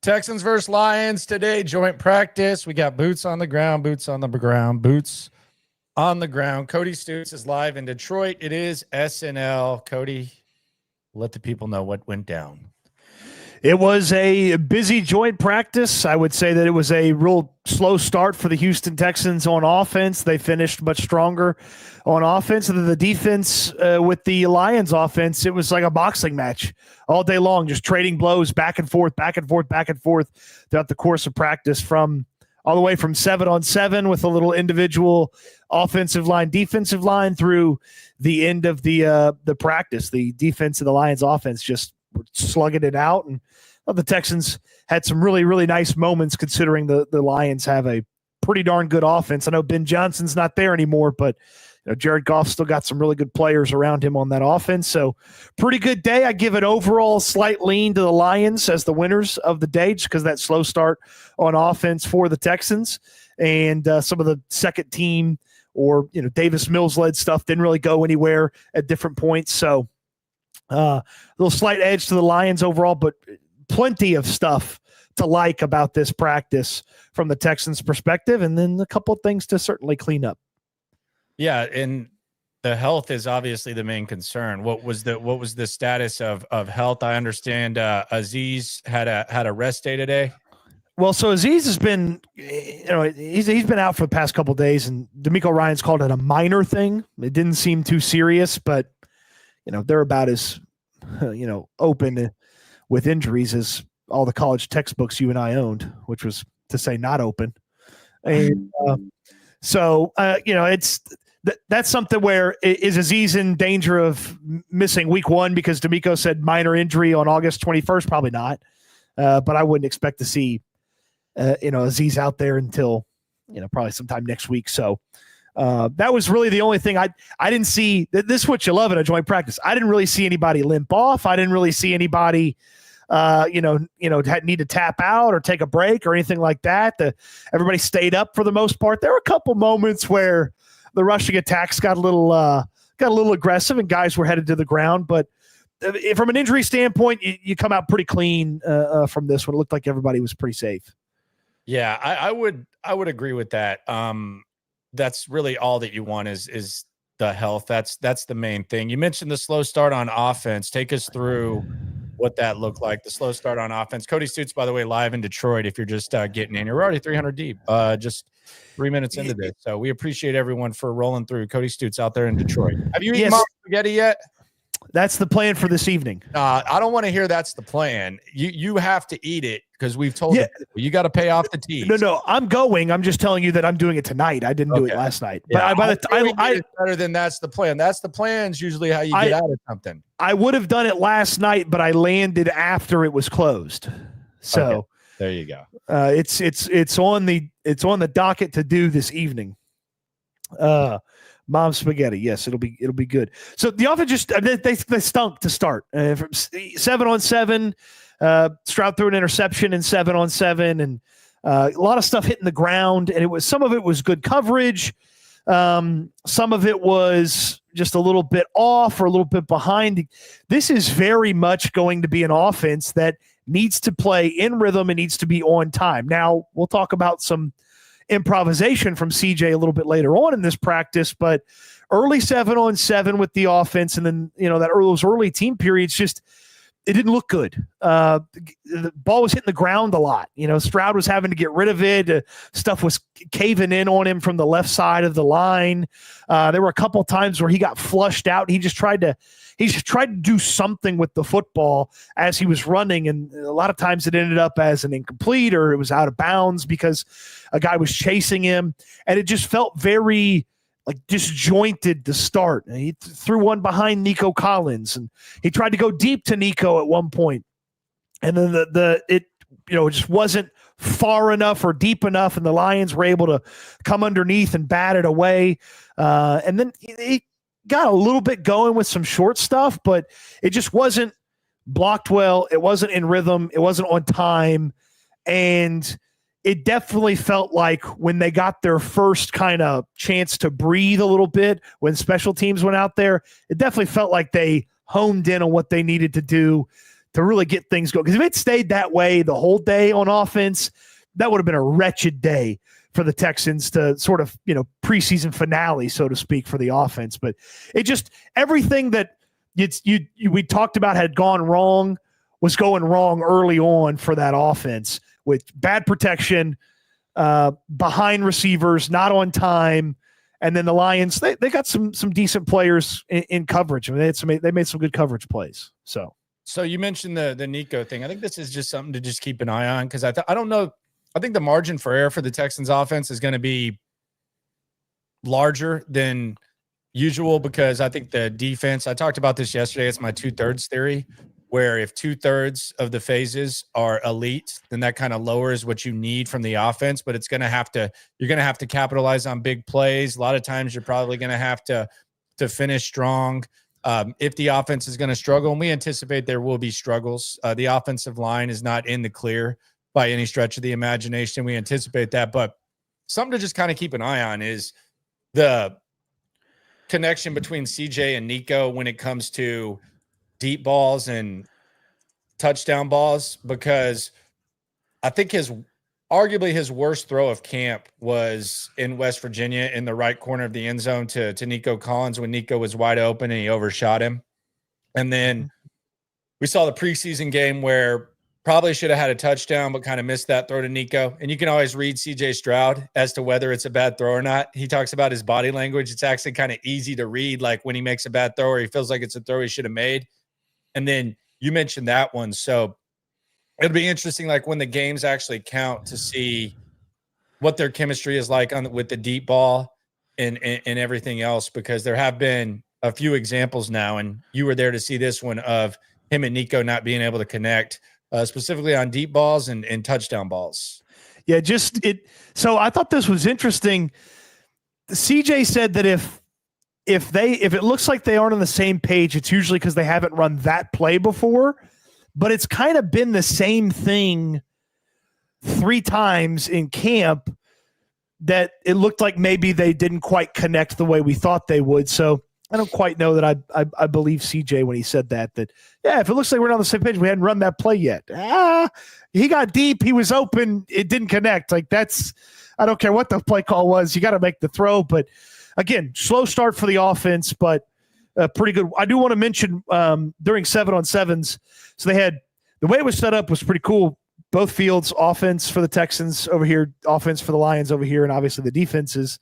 Texans versus Lions today, joint practice. We got boots on the ground, boots on the ground, boots on the ground. Cody Stutes is live in Detroit. It is SNL. Cody, let the people know what went down. It was a busy joint practice. I would say that it was a real slow start for the Houston Texans on offense. They finished much stronger on offense. And then the defense with the Lions offense, it was like a boxing match all day long, just trading blows back and forth, back and forth, back and forth throughout the course of practice, from all the way from 7-on-7 with a little individual offensive line, defensive line, through the end of the practice. The defense of the Lions offense just slugging it out, and the Texans had some really, really nice moments considering the Lions have a pretty darn good offense. I know Ben Johnson's not there anymore, but Jared Goff still got some really good players around him on that offense. So pretty good day. I give it overall slight lean to the Lions as the winners of the day, just because that slow start on offense for the Texans, and some of the second team or Davis Mills led stuff didn't really go anywhere at different points. So a little slight edge to the Lions overall, but plenty of stuff to like about this practice from the Texans' perspective, and then a couple of things to certainly clean up. Yeah, and the health is obviously the main concern. What was the status of health? I understand Azeez had a rest day today. Well, so Azeez has been, he's been out for the past couple of days, and DeMeco Ryans called it a minor thing. It didn't seem too serious, but they're about as, open with injuries as all the college textbooks you and I owned, which was to say not open. And that's something where is Azeez in danger of missing week one because DeMeco said minor injury on August 21st? Probably not. But I wouldn't expect to see, Azeez out there until, probably sometime next week. So, that was really the only thing I didn't see. This is what you love in a joint practice. I didn't really see anybody limp off. I didn't really see anybody, need to tap out or take a break or anything like that. Everybody stayed up for the most part. There were a couple moments where the rushing attacks got a little aggressive and guys were headed to the ground. But from an injury standpoint, you come out pretty clean from this one. It looked like everybody was pretty safe. Yeah, I would agree with that. That's really all that you want is the health. That's the main thing. You mentioned the slow start on offense. Take us through what that looked like, the slow start on offense. Cody Stutes, by the way, live in Detroit. If you're just getting in, you're already 300 deep, just 3 minutes into this. So we appreciate everyone for rolling through. Cody Stutes out there in Detroit. Have you eaten spaghetti yet? That's the plan for this evening. I don't want to hear that's the plan. You have to eat it because we've told you got to pay off the teas. No, I'm going. I'm just telling you that I'm doing it tonight. I didn't do it last night. Yeah, but I better than that's the plan. That's the plan is usually how you get out of something. I would have done it last night, but I landed after it was closed. So there you go. It's on the docket to do this evening. Mom's spaghetti. Yes, it'll be good. So the offense just they stunk to start. From 7-on-7, Stroud threw an interception in 7-on-7, and a lot of stuff hitting the ground. And some of it was good coverage. Some of it was just a little bit off or a little bit behind. This is very much going to be an offense that needs to play in rhythm and needs to be on time. Now we'll talk about some improvisation from CJ a little bit later on in this practice, but early 7-on-7 with the offense, and then those early team periods, just it didn't look good. The ball was hitting the ground a lot. Stroud was having to get rid of it. Stuff was caving in on him from the left side of the line. There were a couple times where he got flushed out. He just tried to do something with the football as he was running, and a lot of times it ended up as an incomplete or it was out of bounds because a guy was chasing him, and it just felt very disjointed to start. And he threw one behind Nico Collins, and he tried to go deep to Nico at one point, and then it just wasn't far enough or deep enough, and the Lions were able to come underneath and bat it away. And then he got a little bit going with some short stuff, but it just wasn't blocked well. It wasn't in rhythm. It wasn't on time. And it definitely felt like when they got their first kind of chance to breathe a little bit, when special teams went out there, it definitely felt like they honed in on what they needed to do to really get things going. Because if it stayed that way the whole day on offense, that would have been a wretched day for the Texans to sort of, preseason finale, so to speak, for the offense. But it just, everything that we talked about had gone wrong was going wrong early on for that offense, with bad protection, behind receivers, not on time. And then the Lions, they got some decent players in coverage. I mean, they made some good coverage plays. So you mentioned the Nico thing. I think this is just something to just keep an eye on, because I don't know. I think the margin for error for the Texans offense is going to be larger than usual, because I think the defense, I talked about this yesterday, it's my 2/3 theory, where if 2/3 of the phases are elite, then that kind of lowers what you need from the offense. But you're going to have to capitalize on big plays. A lot of times you're probably going to have to finish strong. If the offense is going to struggle, and we anticipate there will be struggles, the offensive line is not in the clear by any stretch of the imagination. We anticipate that, but something to just kind of keep an eye on is the connection between CJ and Nico when it comes to deep balls and touchdown balls, because I think arguably his worst throw of camp was in West Virginia in the right corner of the end zone to Nico Collins when Nico was wide open and he overshot him. And then we saw the preseason game where probably should have had a touchdown, but kind of missed that throw to Nico. And you can always read CJ Stroud as to whether it's a bad throw or not. He talks about his body language. It's actually kind of easy to read, like when he makes a bad throw or he feels like it's a throw he should have made. And then you mentioned that one. So it'll be interesting, like when the games actually count, to see what their chemistry is like with the deep ball and everything else, because there have been a few examples now, and you were there to see this one, of him and Nico not being able to connect, specifically on deep balls and touchdown balls. Yeah, so I thought this was interesting. CJ said that if it looks like they aren't on the same page, it's usually because they haven't run that play before. But it's kind of been the same thing 3 times in camp, that it looked like maybe they didn't quite connect the way we thought they would. So I don't quite know that I believe CJ when he said that, yeah, if it looks like we're not on the same page, we hadn't run that play yet. He got deep, he was open, it didn't connect. Like, I don't care what the play call was, you got to make the throw. But again, slow start for the offense, but pretty good. I do want to mention during 7-on-7s, so they had, the way it was set up was pretty cool. Both fields, offense for the Texans over here, offense for the Lions over here, and obviously the defenses.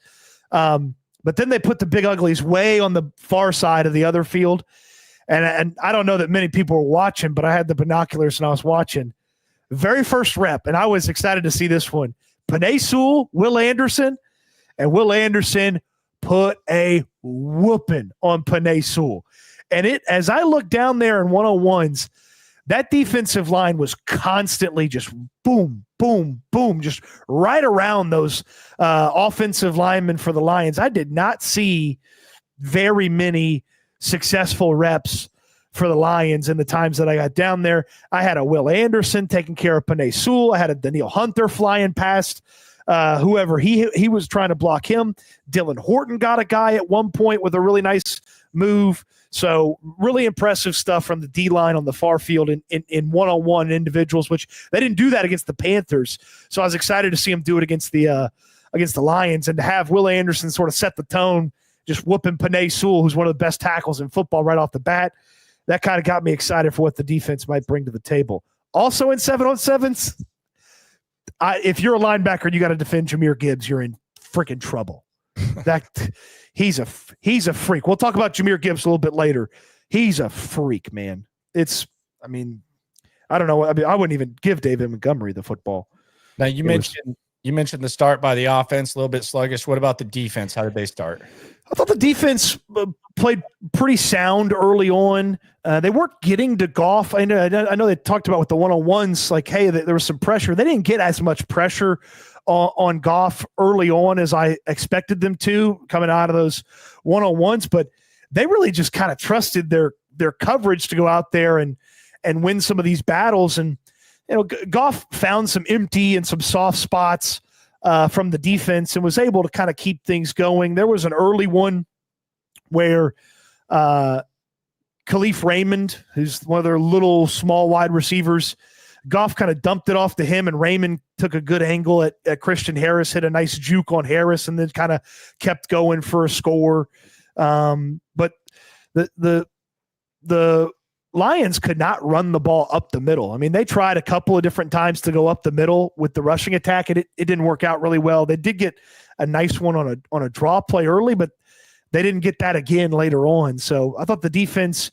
But then they put the big uglies way on the far side of the other field. And I don't know that many people were watching, but I had the binoculars and I was watching. Very first rep, and I was excited to see this one. Penei Sewell, Will Anderson, and Will Anderson put a whooping on Penei Sewell. And as I look down there in 101s, that defensive line was constantly just boom, boom, boom, just right around those offensive linemen for the Lions. I did not see very many successful reps for the Lions in the times that I got down there. I had a Will Anderson taking care of Penei Sewell. I had a Daniil Hunter flying past whoever he was trying to block him. Dylan Horton got a guy at one point with a really nice move. So really impressive stuff from the D-line on the far field in one-on-one individuals, which they didn't do that against the Panthers. So I was excited to see him do it against the Lions, and to have Will Anderson sort of set the tone, just whooping Penei Sewell, who's one of the best tackles in football right off the bat. That kind of got me excited for what the defense might bring to the table. Also in 7-on-7s, if you're a linebacker and you got to defend Jahmyr Gibbs, you're in freaking trouble. He's a freak. We'll talk about Jahmyr Gibbs a little bit later. He's a freak, man. I don't know. I wouldn't even give David Montgomery the football. Now you mentioned the start by the offense, a little bit sluggish. What about the defense? How did they start? I thought the defense played pretty sound early on. They weren't getting to Goff. I know they talked about with the one-on-ones, like, hey, there was some pressure. They didn't get as much pressure on Goff early on as I expected them to coming out of those one-on-ones, but they really just kind of trusted their coverage to go out there and win some of these battles. And Goff found some empty and some soft spots from the defense and was able to kind of keep things going. There was an early one where Khalif Raymond, who's one of their little small wide receivers. Goff kind of dumped it off to him, and Raymond took a good angle at Christian Harris, hit a nice juke on Harris, and then kind of kept going for a score. But the Lions could not run the ball up the middle. I mean, they tried a couple of different times to go up the middle with the rushing attack, and it didn't work out really well. They did get a nice one on a draw play early, but they didn't get that again later on. So I thought the defense,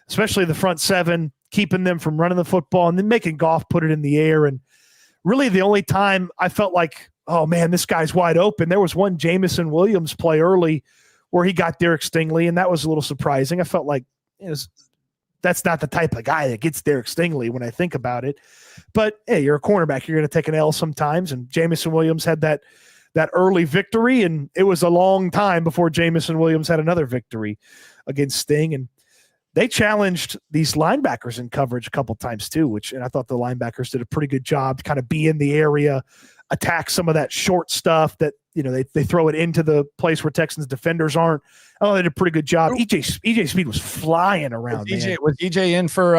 especially the front seven, keeping them from running the football and then making Goff put it in the air. And really the only time I felt like, oh, man, this guy's wide open, there was one Jamison Williams play early where he got Derek Stingley, and that was a little surprising. I felt like that's not the type of guy that gets Derek Stingley when I think about it. But, hey, you're a cornerback. You're going to take an L sometimes, and Jamison Williams had that early victory, and it was a long time before Jamison Williams had another victory against Sting. And they challenged these linebackers in coverage a couple times too, and I thought the linebackers did a pretty good job to kind of be in the area, attack some of that short stuff that, they throw it into the place where Texans defenders aren't. Oh, they did a pretty good job. EJ Speed was flying around. Was EJ in for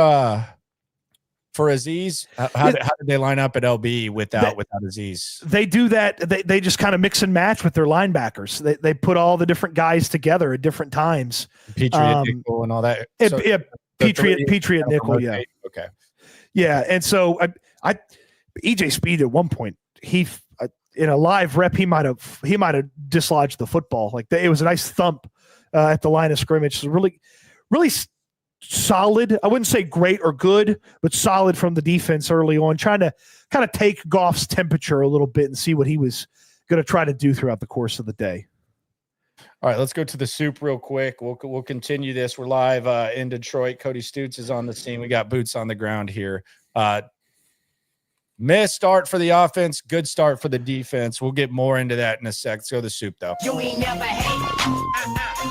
Aziz? How did they line up at LB without Aziz? They do that. They just kind of mix and match with their linebackers. They put all the different guys together at different times. Patriot nickel and all that. Patriot nickel. Yeah. Okay. Yeah, and so I EJ Speed at one point in a live rep he might have dislodged the football. Like it was a nice thump at the line of scrimmage. So really solid. I wouldn't say great or good, but solid from the defense early on, trying to kind of take Goff's temperature a little bit and see what he was going to try to do throughout the course of the day. All right, let's go to the soup real quick. We'll continue this. We're live in Detroit. Cody Stutes is on the scene. We got boots on the ground here. Missed start for the offense, good start for the defense. We'll get more into that in a sec. Let's go to the soup, though. You ain't never hate.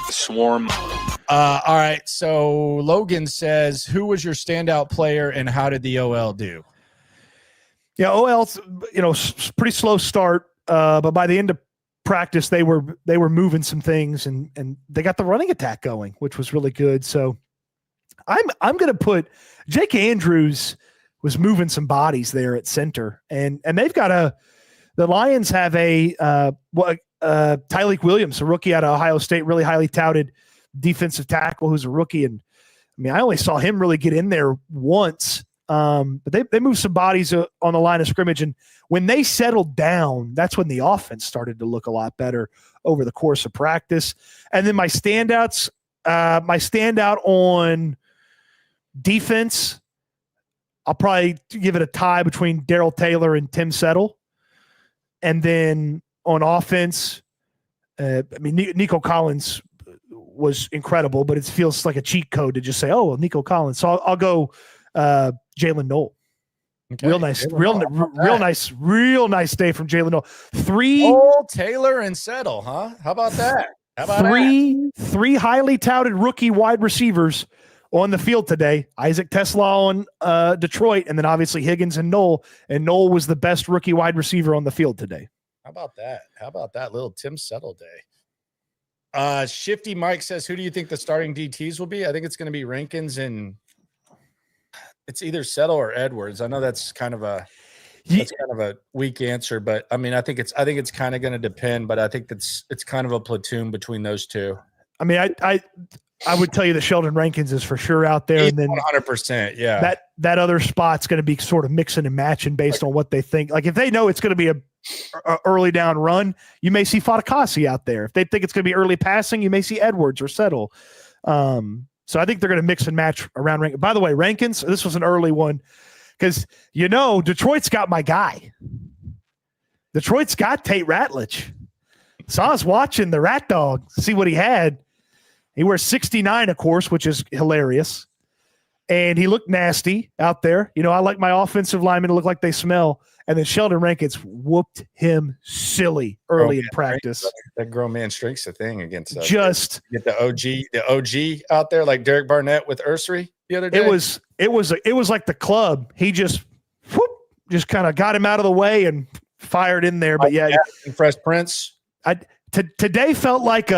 Swarm. All right, so Logan says, who was your standout player and how did the OL do? Yeah, OL's pretty slow start, but by the end of practice they were moving some things and they got the running attack going, which was really good. So I'm going to put Jake Andrews was moving some bodies there at center, and they've got the Lions have Tyleik Williams, a rookie out of Ohio State, really highly touted defensive tackle who's a rookie. And I mean, I only saw him really get in there once, but they moved some bodies on the line of scrimmage. And when they settled down, that's when the offense started to look a lot better over the course of practice. And then my standout on defense, I'll probably give it a tie between Darrell Taylor and Tim Settle. And then on offense, Nico Collins was incredible, but it feels like a cheat code to just say, oh, well, Nico Collins. So I'll go Jalen Knoll. Okay. Real nice day from Jalen Knoll. Taylor and Settle, huh? How about that? Three highly touted rookie wide receivers on the field today. Isaac Tesla on Detroit, and then obviously Higgins and Knoll. And Knoll was the best rookie wide receiver on the field today. How about that little Tim Settle day? Shifty Mike says, who do you think the starting DTs will be? I think it's going to be Rankins, and it's either Settle or Edwards. I know that's kind of a weak answer, but I mean, I think it's kind of going to depend, but I think it's kind of a platoon between those two. I mean, I would tell you that Sheldon Rankins is for sure out there, and then 100%. Yeah, that other spot's going to be sort of mixing and matching based on what they think. Like if they know it's going to be a early down run, you may see Fatukasi out there. If they think it's going to be early passing, you may see Edwards or Settle. So I think they're going to mix and match around Rankins. By the way, Rankins, this was an early one because Detroit's got my guy. Detroit's got Tate Ratledge. So I was watching the Rat Dog, see what he had. He wears 69, of course, which is hilarious. And he looked nasty out there. I like my offensive linemen to look like they smell. And then Sheldon Rankins whooped him silly early in practice. That grown man strength's a thing against us. Just get the OG out there like Derek Barnett with Ursery the other day. It was like the club. He just kind of got him out of the way and fired in there. But yeah, Fresh Prince. Today felt like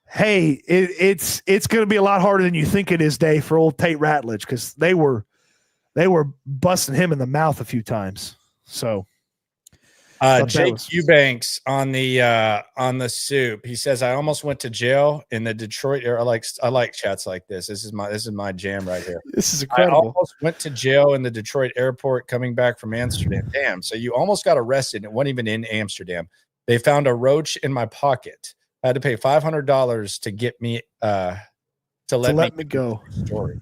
Hey, it's going to be a lot harder than you think it is, Dave, for old Tate Ratledge, because they were busting him in the mouth a few times. So, Jake Eubanks on the soup. He says, "I almost went to jail in the Detroit area." I like chats like this. This is my jam right here. This is incredible. I almost went to jail in the Detroit airport coming back from Amsterdam. Damn. So you almost got arrested. It wasn't even in Amsterdam. They found a roach in my pocket. I had to pay $500 to get me to let me go. Story.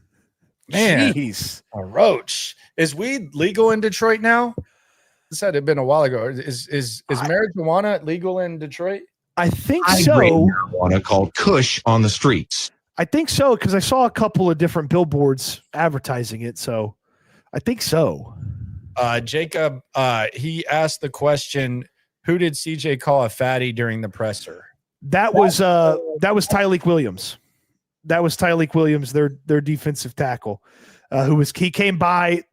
Man, jeez, a roach. Is weed legal in Detroit now? This had been a while ago. Is marijuana legal in Detroit? I think so. Marijuana called Kush on the streets. I think so, because I saw a couple of different billboards advertising it. So I think so. Jacob, he asked the question, who did CJ call a fatty during the presser? That was Tyleek Williams. That was Tyleek Williams, their defensive tackle, he came by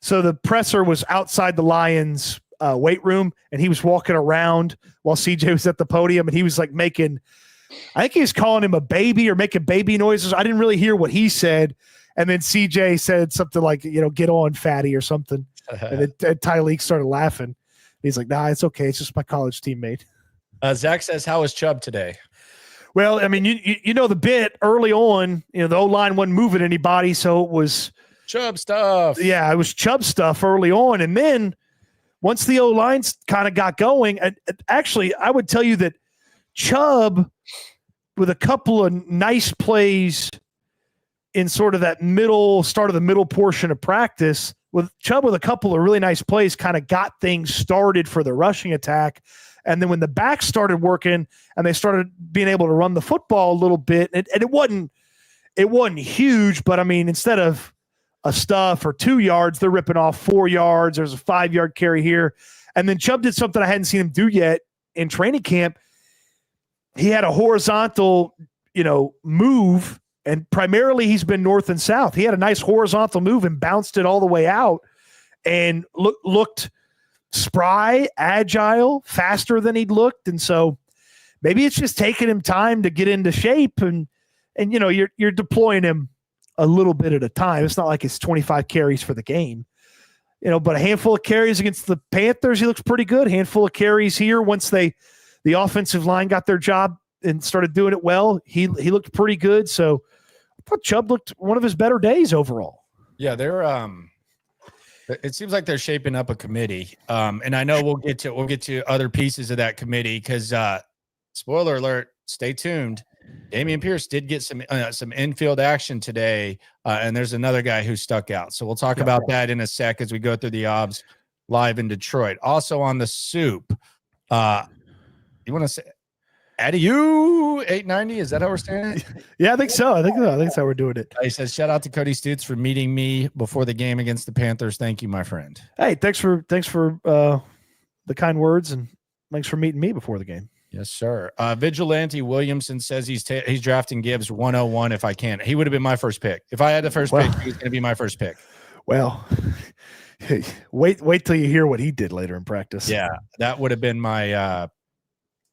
so the presser was outside the Lions weight room, and he was walking around while CJ was at the podium, and he was like I think he was calling him a baby or making baby noises. I didn't really hear what he said. And then CJ said something like, get on, fatty, or something. And then Tyleek started laughing. He's like, nah, it's okay. It's just my college teammate. Zach says, how was Chubb today? Well, I mean, you know the bit early on, the O-line wasn't moving anybody, so it was Chubb stuff. Yeah, it was Chubb stuff early on. And then once the O-lines kind of got going, actually, I would tell you that Chubb, with a couple of nice plays in sort of that start of the middle portion of practice, with a couple of really nice plays, kind of got things started for the rushing attack. And then when the backs started working and they started being able to run the football a little bit, and it wasn't huge, but I mean, instead of a stuff or 2 yards, they're ripping off 4 yards. There's a 5-yard carry here. And then Chubb did something I hadn't seen him do yet in training camp. He had a horizontal, move, and primarily he's been north and south. He had a nice horizontal move and bounced it all the way out and looked spry, agile, faster than he'd looked. And so maybe it's just taking him time to get into shape, and you're deploying him a little bit at a time. It's not like it's 25 carries for the game, but a handful of carries against the Panthers, he looks pretty good. Handful of carries here once the offensive line got their job and started doing it well. He looked pretty good. So I thought Chubb looked one of his better days overall. Yeah, they're it seems like they're shaping up a committee. And I know we'll get to other pieces of that committee because spoiler alert, stay tuned. Dameon Pierce did get some infield action today, and there's another guy who stuck out. So we'll talk about that in a sec as we go through the obs live in Detroit. Also on the soup, you want to say Adieu 890? Is that how we're saying it? Yeah, I think so. I think that's how we're doing it. He says, shout out to Cody Stutes for meeting me before the game against the Panthers. Thank you, my friend. Hey, thanks for the kind words, and thanks for meeting me before the game. Yes, sir. Vigilante Williamson says he's drafting Gibbs 101 if I can. He would have been my first pick. If I had the first pick, he was going to be my first pick. Well, wait till you hear what he did later in practice. Yeah, that would have been my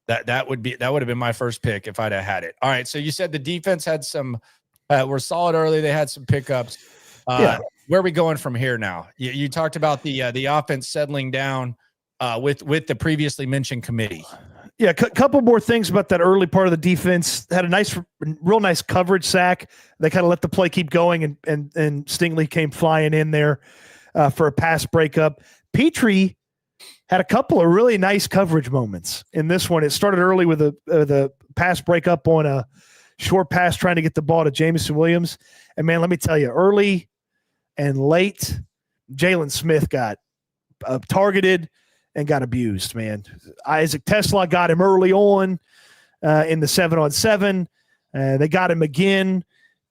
that would have been my first pick if I'd have had it. All right, so you said the defense had some were solid early. They had some pickups. Where are we going from here now? You talked about the offense settling down with the previously mentioned committee. Yeah, a couple more things about that early part of the defense. Had a real nice coverage sack. They kind of let the play keep going, and Stingley came flying in there for a pass breakup. Petrie had a couple of really nice coverage moments in this one. It started early with the pass breakup on a short pass trying to get the ball to Jameson Williams. And, man, let me tell you, early and late, Jalen Smith got targeted and got abused, man. Isaac Tesla got him early on in the 7-on-7. They got him again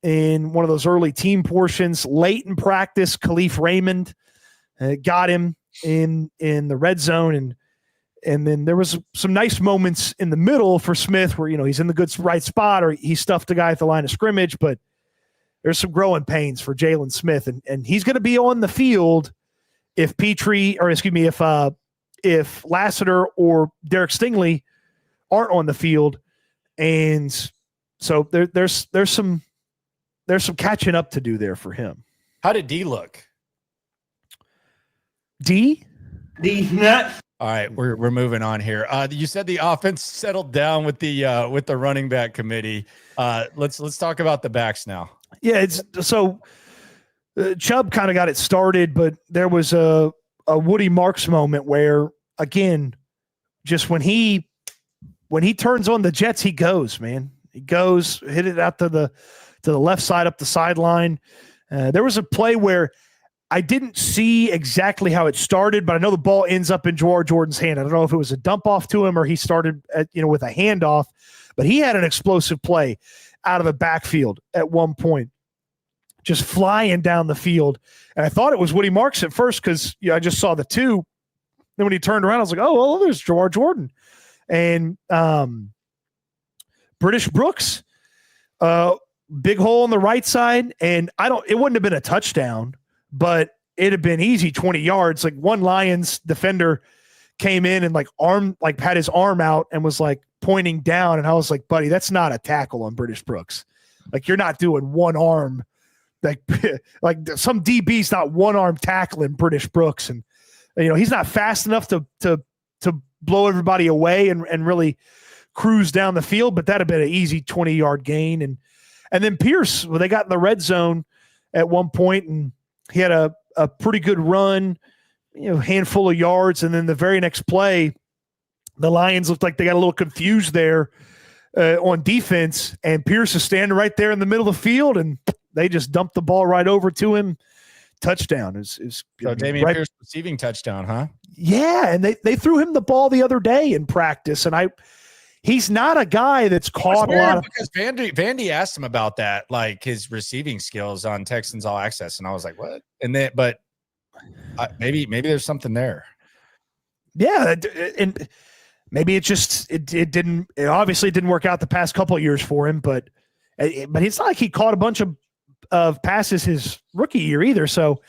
in one of those early team portions. Late in practice, Khalif Raymond got him in the red zone. And then there was some nice moments in the middle for Smith where, he's in the good right spot or he stuffed a guy at the line of scrimmage, but there's some growing pains for Jalen Smith. And he's going to be on the field if if Lassiter or Derek Stingley aren't on the field And so there's some catching up to do there for him. How did D look? D? All right, we're moving on here. You said the offense settled down with the running back committee. Let's talk about the backs now. Yeah, it's so Chubb kind of got it started, but there was a Woody Marks moment where, again, just when he turns on the Jets, he goes, man. He goes, hit it out to the left side up the sideline. There was a play where I didn't see exactly how it started, but I know the ball ends up in Jimmie Jordan's hand. I don't know if it was a dump off to him or he started with a handoff, but he had an explosive play out of the backfield at one point, just flying down the field. And I thought it was Woody Marks at first because I just saw the two. Then when he turned around, I was like, oh, well, there's Jimmie Jordan. And British Brooks, big hole on the right side. And it wouldn't have been a touchdown, but it'd have been easy 20 yards. Like one Lions defender came in and had his arm out and was like pointing down. And I was like, buddy, that's not a tackle on British Brooks. Like you're not doing one arm. Like some DB's not one arm tackling British Brooks. And, he's not fast enough to blow everybody away and really cruise down the field, but that'd have been an easy 20-yard gain. And then Pierce, they got in the red zone at one point and he had a pretty good run, handful of yards. And then the very next play, the Lions looked like they got a little confused there on defense. And Pierce is standing right there in the middle of the field, and they just dumped the ball right over to him. Touchdown. So Damian Pierce receiving touchdown, huh? Yeah, and they threw him the ball the other day in practice, and he's not a guy that's caught a lot of. Because Vandy asked him about that, like his receiving skills on Texans All Access, and I was like, "What?" And then, but maybe there's something there. Yeah, and maybe it obviously didn't work out the past couple of years for him, but it's not like he caught a bunch of passes his rookie year either. So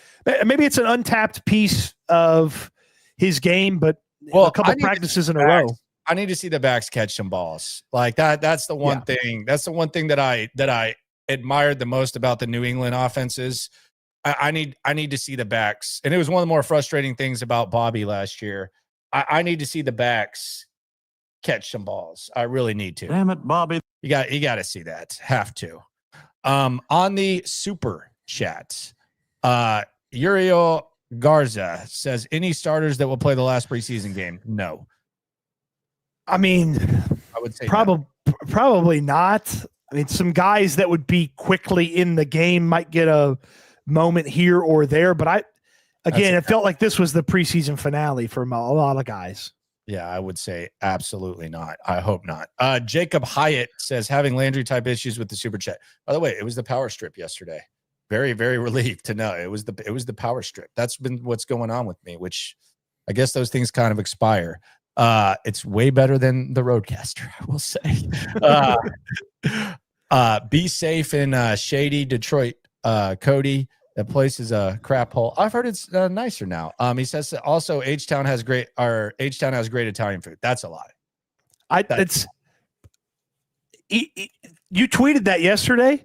maybe it's an untapped piece of his game, but a couple practices in a row. I need to see the backs catch some balls like that. That's the one thing. That's the one thing that I admired the most about the New England offenses. I need to see the backs. And it was one of the more frustrating things about Bobby last year. I need to see the backs catch some balls. I really need to. Damn it, Bobby. You got to see that. Have to. On the super chat, Uriel Garza says, any starters that will play the last preseason game? No. I mean, I would say probably not. I mean, some guys that would be quickly in the game might get a moment here or there, but it felt like this was the preseason finale for a lot of guys. Yeah, I would say absolutely not. I hope not. Jacob Hyatt says, having Landry type issues with the super chat. By the way, it was the power strip yesterday. Very, very relieved to know it was the power strip. That's been what's going on with me, which I guess those things kind of expire. It's way better than the Roadcaster, I will say. Be safe in shady Detroit, Cody. That place is a crap hole. I've heard it's nicer now. He says also H-Town has great Italian food. That's a lie. You tweeted that yesterday.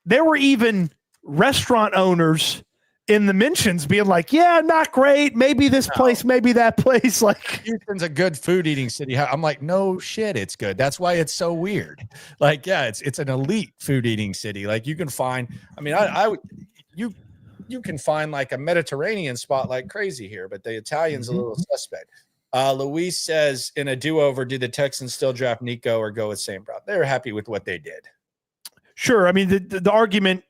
There were even restaurant owners in the mentions being like, yeah, not great. Maybe this place, maybe that place. Like, Houston's a good food eating city. I'm like, no shit, it's good. That's why it's so weird. Like, yeah, it's an elite food eating city. Like you can find, I mean, you can find like a Mediterranean spot like crazy here, but the Italian's a little suspect. Luis says, in a do-over, do the Texans still draft Nico or go with St. Brown? They're happy with what they did. Sure. I mean, the argument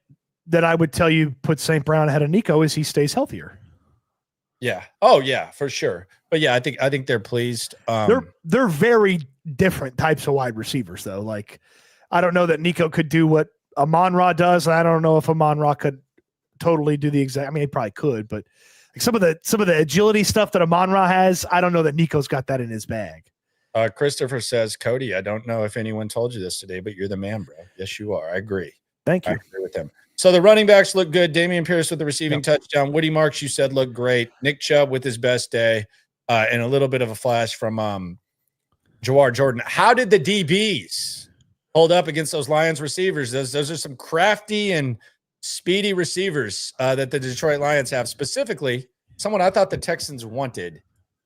that I would tell you put St. Brown ahead of Nico is he stays healthier. Yeah. Oh yeah, for sure. But yeah, I think they're pleased. They're very different types of wide receivers though. Like, I don't know that Nico could do what Amon-Ra does. I don't know if Amon-Ra could totally do the exact. I mean, he probably could, but like some of the agility stuff that Amon-Ra has, I don't know that Nico's got that in his bag. Christopher says, Cody, I don't know if anyone told you this today, but you're the man, bro. Yes, you are. I agree. Thank you. I agree with him. So the running backs look good. Damian Pierce with the receiving touchdown. Woody Marks, you said, looked great. Nick Chubb with his best day, and a little bit of a flash from Jimmie Jordan. How did the DBs hold up against those Lions receivers. Those are some crafty and speedy receivers that the Detroit Lions have. Specifically, someone I thought the Texans wanted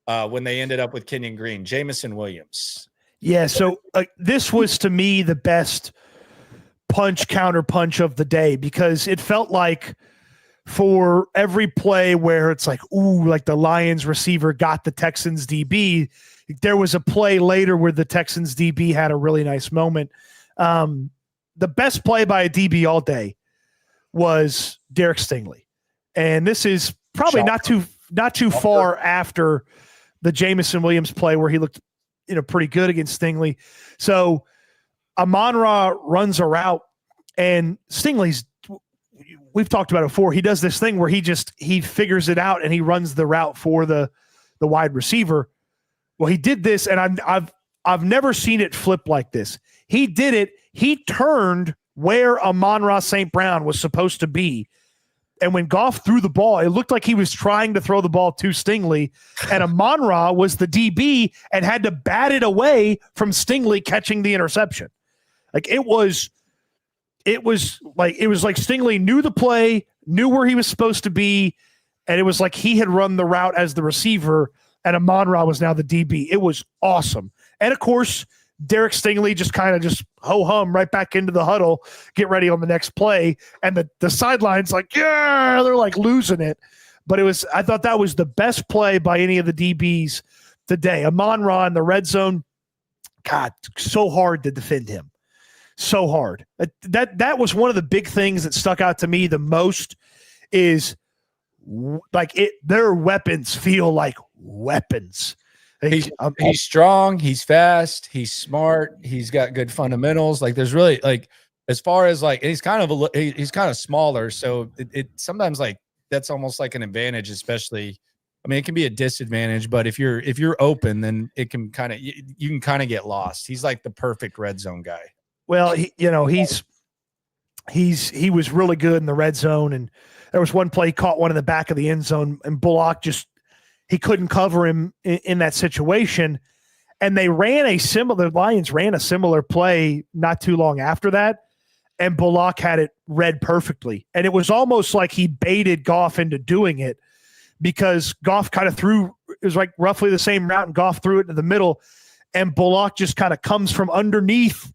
when they ended up with Kenyon Green, Jamison Williams. Yeah, so this was to me the best counter punch of the day, because it felt like for every play where it's like, ooh, like the Lions receiver got the Texans DB, there was a play later where the Texans DB had a really nice moment. The best play by a DB all day was Derek Stingley. And this is probably not too far after the Jamison Williams play where he looked, pretty good against Stingley. So Amon-Ra runs a route, and Stingley's, we've talked about it before, he does this thing where he figures it out and he runs the route for the wide receiver. Well, he did this, and I've never seen it flip like this. He did it. He turned where Amon-Ra St. Brown was supposed to be. And when Goff threw the ball, it looked like he was trying to throw the ball to Stingley, and Amon-Ra was the DB and had to bat it away from Stingley catching the interception. Like it was like Stingley knew the play, knew where he was supposed to be, and it was like he had run the route as the receiver, and Amon-Ra was now the DB. It was awesome. And of course, Derek Stingley just kind of ho-hum right back into the huddle, get ready on the next play. And the sideline's like, yeah, they're like losing it. But I thought that was the best play by any of the DBs today. Amon-Ra in the red zone, God, so hard to defend him. So hard. That was one of the big things that stuck out to me the most, is like their weapons feel like weapons. He's strong, he's fast, he's smart, he's got good fundamentals. Like there's really, like, as far as like, he's kind of smaller, so it sometimes, like, that's almost like an advantage, especially, I mean, it can be a disadvantage, but if you're open, then it can you can kind of get lost. He's like the perfect red zone guy. Well, he was really good in the red zone, and there was one play he caught one in the back of the end zone, and Bullock he couldn't cover him in that situation. And the Lions ran a similar play not too long after that, and Bullock had it read perfectly. And it was almost like he baited Goff into doing it, because Goff kind of it was like roughly the same route, and Goff threw it into the middle, and Bullock just kind of comes from underneath,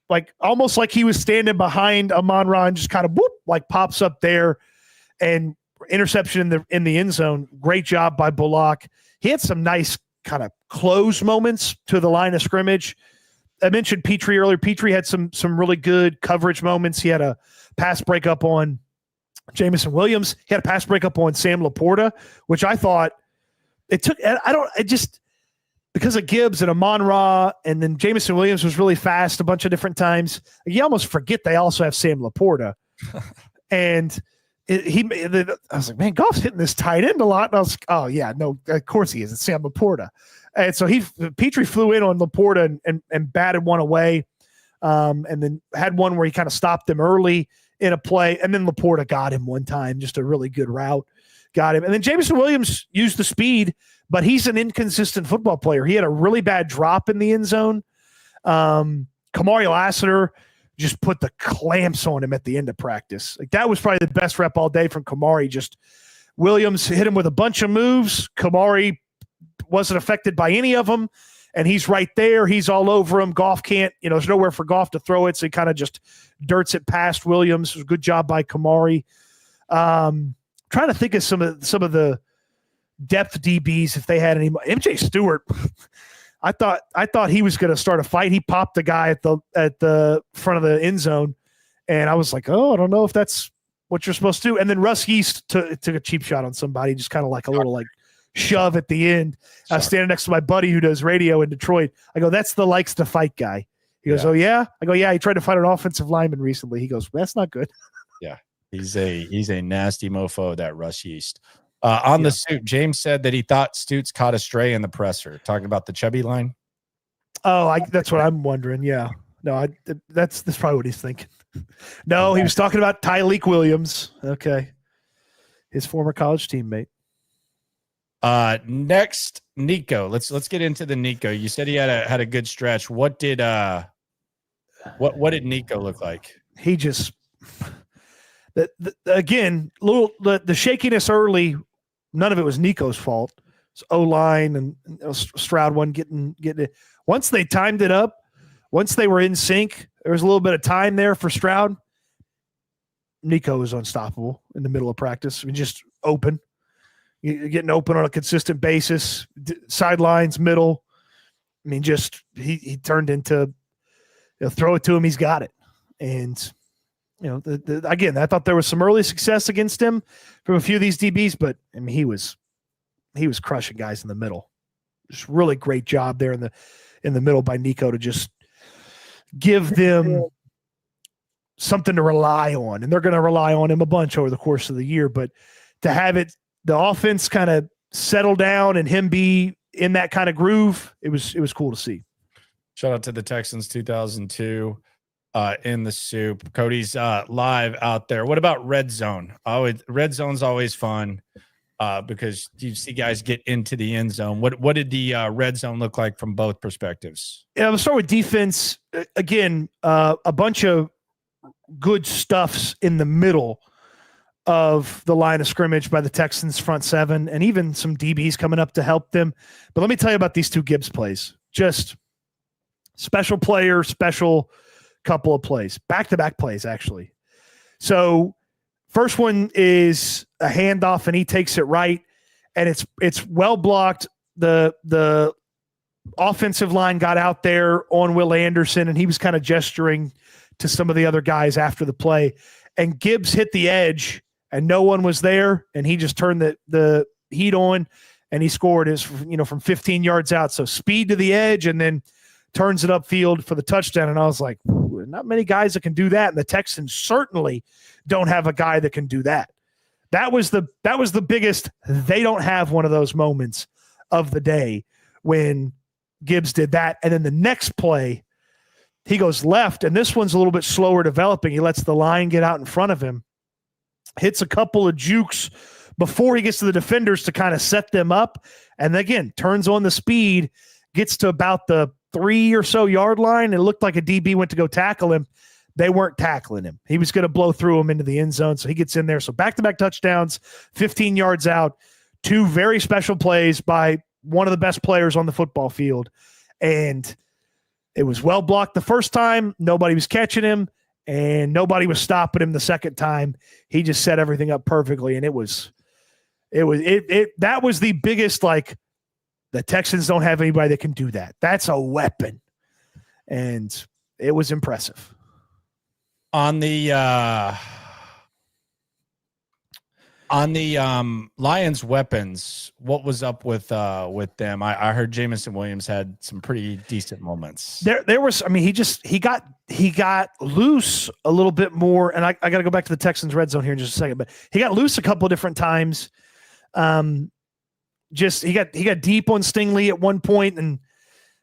like almost like he was standing behind Amon-Ra, and just kind of like pops up there, and interception in the end zone. Great job by Bullock. He had some nice kind of close moments to the line of scrimmage. I mentioned Petrie earlier. Petrie had some really good coverage moments. He had a pass breakup on Jamison Williams. He had a pass breakup on Sam Laporta, which I thought because of Gibbs and Amon-Ra, and then Jamison Williams was really fast a bunch of different times. You almost forget they also have Sam Laporta. And I was like, man, Goff's hitting this tight end a lot. And I was like, oh yeah, no, of course he is. It's Sam Laporta. And so Petrie flew in on Laporta and batted one away. And then had one where he kind of stopped him early in a play. And then Laporta got him one time, just a really good route, got him. And then Jamison Williams used the speed, but he's an inconsistent football player. He had a really bad drop in the end zone. Kamari Lassiter just put the clamps on him at the end of practice. Like that was probably the best rep all day from Kamari. Just Williams hit him with a bunch of moves. Kamari wasn't affected by any of them, and he's right there. He's all over him. Goff can't, there's nowhere for Goff to throw it, so he kind of just dirts it past Williams. It was a good job by Kamari. Trying to think of some of the depth DBs if they had any. MJ Stewart. I thought he was going to start a fight. He popped the guy at the front of the end zone, and I was like, oh, I don't know if that's what you're supposed to do. And then Russ Yeast took a cheap shot on somebody, just kind of like a little like shove at the end. I was standing next to my buddy who does radio in Detroit. I go, that's the likes to fight guy. He goes, oh yeah? I go, yeah, he tried to fight an offensive lineman recently. He goes, that's not good. Yeah. He's a nasty mofo, that Russ Yeast. On the suit, James said that he thought Stutes caught a stray in the presser, talking about the chubby line. Oh, that's what I'm wondering. Yeah. No, that's probably what he's thinking. No, he was talking about Tyleek Williams. Okay. His former college teammate. Next, Nico. Let's get into the Nico. You said he had a good stretch. What did What did Nico look like? He just again, the shakiness early. None of it was Nico's fault. It's O-line and Stroud one getting it. Once they timed it up, once they were in sync, there was a little bit of time there for Stroud. Nico was unstoppable in the middle of practice. I mean, just open. You're getting open on a consistent basis, sidelines, middle. I mean, just he turned into, throw it to him, he's got it. And, again, I thought there was some early success against him from a few of these DBs, but I mean, he was crushing guys in the middle. Just really great job there in the middle by Nico to just give them something to rely on. And they're going to rely on him a bunch over the course of the year, but to have the offense kind of settle down and him be in that kind of groove, it was cool to see. Shout out to the Texans 2002 in the soup. Cody's live out there. What about red zone? Red zone's always fun because you see guys get into the end zone. What did the red zone look like from both perspectives? Yeah, let's start with defense. Again, a bunch of good stuffs in the middle of the line of scrimmage by the Texans front seven, and even some DBs coming up to help them. But let me tell you about these two Gibbs plays. Just special player, special couple of plays, back-to-back plays, actually. So first one is a handoff, and he takes it right, and it's well blocked. The offensive line got out there on Will Anderson, and he was kind of gesturing to some of the other guys after the play, and Gibbs hit the edge, and no one was there, and he just turned the heat on, and he scored his, from 15 yards out. So speed to the edge, and then turns it upfield for the touchdown. And I was like, not many guys that can do that. And the Texans certainly don't have a guy that can do that. That was the biggest. They don't have one of those moments of the day when Gibbs did that. And then the next play, he goes left, and this one's a little bit slower developing. He lets the line get out in front of him, hits a couple of jukes before he gets to the defenders to kind of set them up. And again, turns on the speed, gets to about the 3 or so yard line. It looked like a DB went to go tackle him. They weren't tackling him. He was going to blow through him into the end zone. So he gets in there. So back-to-back touchdowns, 15 yards out, two very special plays by one of the best players on the football field. And it was well blocked the first time. Nobody was catching him, and nobody was stopping him the second time. He just set everything up perfectly. And that was the biggest, like, the Texans don't have anybody that can do that. That's a weapon. And it was impressive. On the Lions weapons, what was up with them? I heard Jameson Williams had some pretty decent moments. There was, I mean, he got loose a little bit more, and I got to go back to the Texans red zone here in just a second, but he got loose a couple of different times. He got deep on Stingley at one point and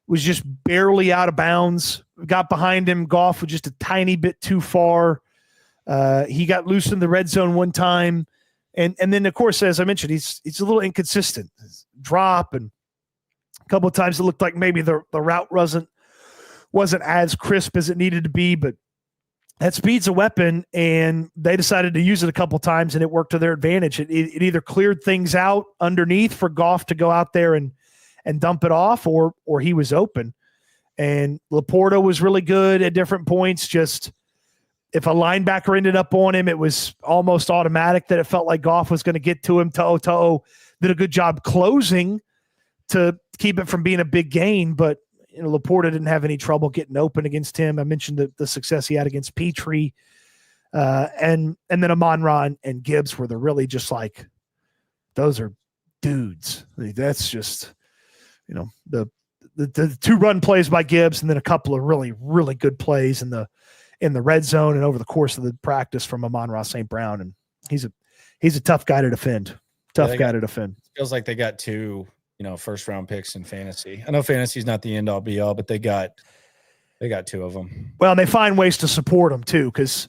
was just barely out of bounds. Got behind him. Goff was just a tiny bit too far. He got loose in the red zone one time. And then, of course, as I mentioned, he's a little inconsistent. His drop, and a couple of times it looked like maybe the route wasn't as crisp as it needed to be, but that speed's a weapon, and they decided to use it a couple of times, and it worked to their advantage. It either cleared things out underneath for Goff to go out there and dump it off, or he was open. And Laporta was really good at different points. Just if a linebacker ended up on him, it was almost automatic that it felt like Goff was going to get to him. Toe did a good job closing to keep it from being a big gain, but Laporta didn't have any trouble getting open against him. I mentioned the success he had against Petrie. And then Amon-Ra and Gibbs were really just like, those are dudes. That's just, the two run plays by Gibbs, and then a couple of really, really good plays in the red zone and over the course of the practice from Amon-Ra St. Brown. And he's a tough guy to defend. Feels like they got two, first round picks in fantasy. I know fantasy's not the end all be all, but they got two of them. Well, and they find ways to support them too, because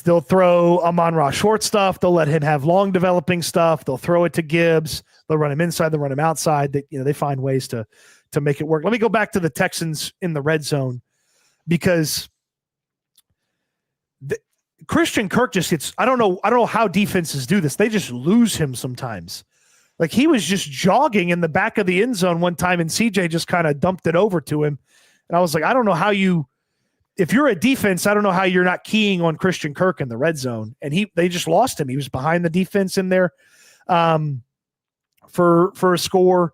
they'll throw Amon-Ra short stuff. They'll let him have long developing stuff. They'll throw it to Gibbs. They'll run him inside. They'll run him outside. They find ways to make it work. Let me go back to the Texans in the red zone, because Christian Kirk just gets, I don't know how defenses do this. They just lose him sometimes. Like he was just jogging in the back of the end zone one time and CJ just kind of dumped it over to him. And I was like, I don't know how if you're a defense, I don't know how you're not keying on Christian Kirk in the red zone. And they just lost him. He was behind the defense in there for a score.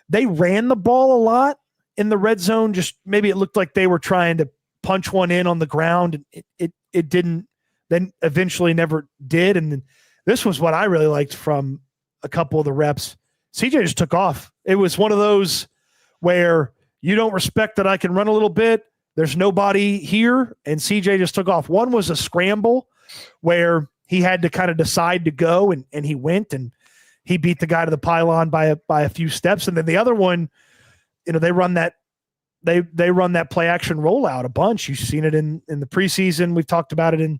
They ran the ball a lot in the red zone. Just maybe it looked like they were trying to punch one in on the ground. It didn't, then eventually never did. And then this was what I really liked from a couple of the reps. CJ just took off. It was one of those where you don't respect that I can run a little bit. There's nobody here. And CJ just took off. One was a scramble where he had to kind of decide to go and he went and he beat the guy to the pylon by a few steps. And then the other one, they run that play action rollout a bunch. You've seen it in the preseason. We've talked about it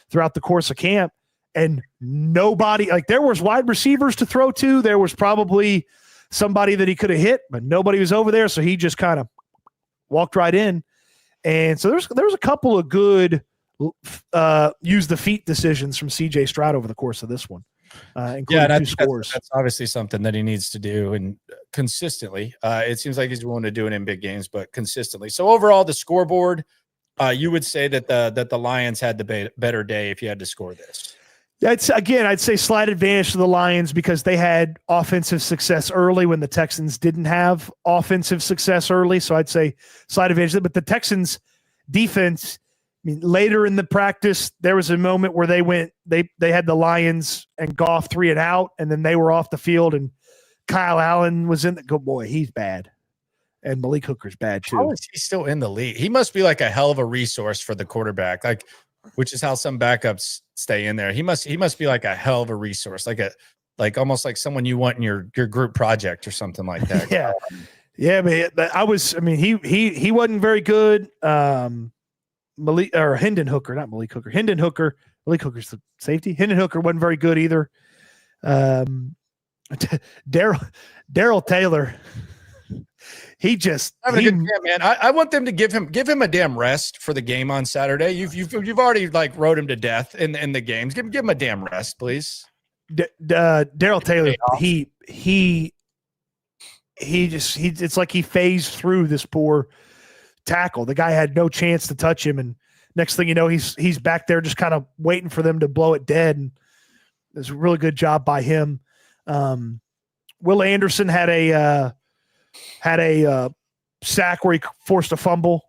throughout the course of camp, and nobody, like there was wide receivers to throw to. There was probably somebody that he could have hit, but nobody was over there. So he just kind of walked right in. And so there's a couple of good use the feet decisions from CJ Stroud over the course of this one. Including 2 scores. That's obviously something that he needs to do and consistently. It seems like he's willing to do it in big games, but consistently. So overall, the scoreboard, you would say that the Lions had the better day if you had to score this. I'd say slight advantage to the Lions because they had offensive success early when the Texans didn't have offensive success early. So I'd say slight advantage. But the Texans defense, I mean, later in the practice, there was a moment where they had the Lions and Goff 3 and out, and then they were off the field, and Kyle Allen was in the good boy. He's bad. And Malik Hooker's bad too. How is he still in the league? He must be like a hell of a resource for the quarterback, which is how some backups stay in there. He must be like a hell of a resource, like almost like someone you want in your group project or something like that. Yeah. Yeah, but he wasn't very good. Hendon Hooker, not Malik Hooker. Hendon Hooker. Malik Hooker's the safety. Hendon Hooker wasn't very good either. Daryl Taylor. He just having a good camp, man. I want them to give him a damn rest for the game on Saturday. You've already rode him to death in the games. Give him a damn rest, please. Daryl Taylor. It's like he phased through this poor tackle. The guy had no chance to touch him, and next thing you know, he's back there just kind of waiting for them to blow it dead. And it was a really good job by him. Will Anderson had a sack where he forced a fumble.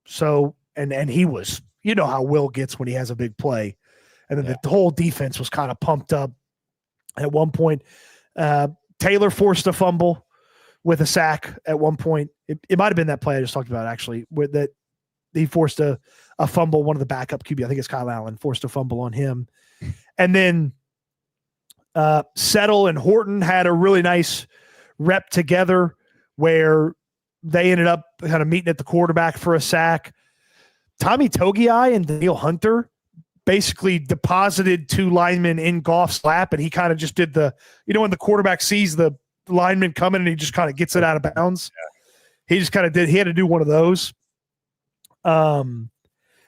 So and he was, how Will gets when he has a big play, and then the whole defense was kind of pumped up. At one point, Taylor forced a fumble with a sack at one point. It might have been that play I just talked about, actually, where that he forced a fumble. One of the backup QB, I think it's Kyle Allen, forced a fumble on him. And then Settle and Horton had a really nice rep together where they ended up kind of meeting at the quarterback for a sack. Tommy Togiai and Daniil Hunter basically deposited 2 linemen in Goff's lap, and he kind of just did when the quarterback sees the lineman coming and he just kind of gets it out of bounds. Yeah. He just kind of he had to do one of those. And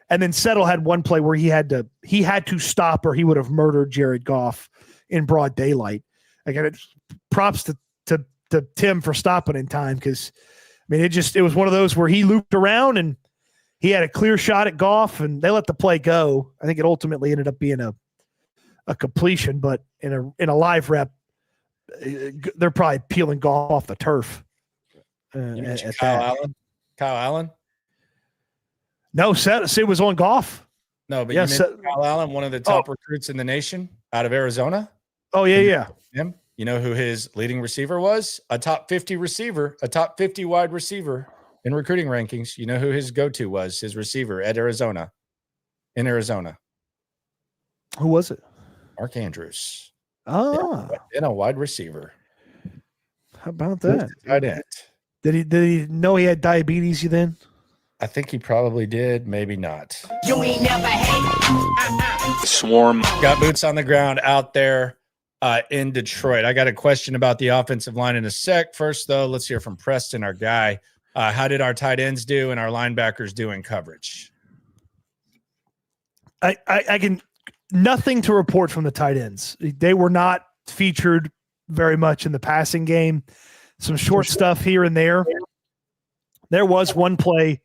then Settle had one play where he had to stop or he would have murdered Jared Goff in broad daylight. Again, props to Tim for stopping in time, because it was one of those where he looped around and he had a clear shot at Goff and they let the play go. I think it ultimately ended up being a completion, but in a live rep, they're probably peeling Goff off the turf. Kyle Allen? No, it was on Goff. No, but yes, Kyle Allen, one of the top recruits in the nation out of Arizona. Oh, yeah. Him. You know who his leading receiver was? A top 50 receiver, a top 50 wide receiver in recruiting rankings. You know who his go-to was, his receiver in Arizona. Who was it? Mark Andrews. Oh. And a wide receiver. How about that? Tight end. Did he know he had diabetes then? I think he probably did, maybe not. You ain't never hate. Swarm. Got boots on the ground out there in Detroit. I got a question about the offensive line in a sec. First, though, let's hear from Preston, our guy. How did our tight ends do and our linebackers do in coverage? I can nothing to report from the tight ends. They were not featured very much in the passing game. Some short stuff here and there. There was one play.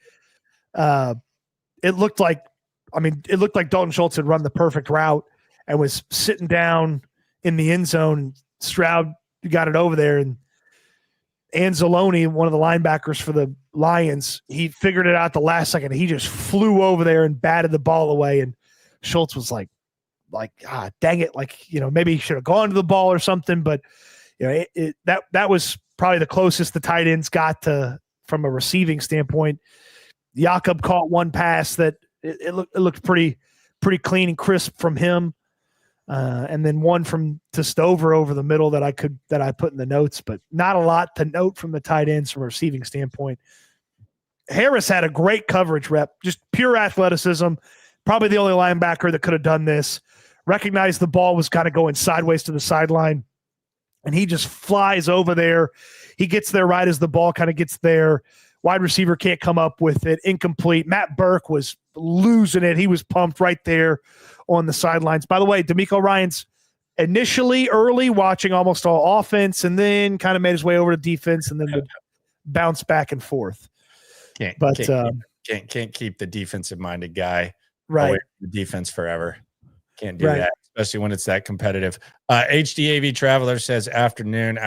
It looked like Dalton Schultz had run the perfect route and was sitting down in the end zone. Stroud got it over there, and Anzalone, one of the linebackers for the Lions, he figured it out the last second. He just flew over there and batted the ball away, and Schultz was like, dang it, maybe he should have gone to the ball or something. But that was probably the closest the tight ends got to from a receiving standpoint. Jakob caught one pass that it looked pretty clean and crisp from him. And then one to Stover over the middle that I put in the notes, but not a lot to note from the tight ends from a receiving standpoint. Harris had a great coverage rep, just pure athleticism. Probably the only linebacker that could have done this. Recognized the ball was kind of going sideways to the sideline, and he just flies over there. He gets there right as the ball kind of gets there. Wide receiver can't come up with it. Incomplete. Matt Burke was losing it. He was pumped right there on the sidelines. By the way, DeMeco Ryans initially early watching almost all offense, and then kind of made his way over to defense, and then would bounce back and forth. Can't keep the defensive-minded guy right away from the defense forever. Can't do that, especially when it's that competitive. HDAV Traveler says, afternoon,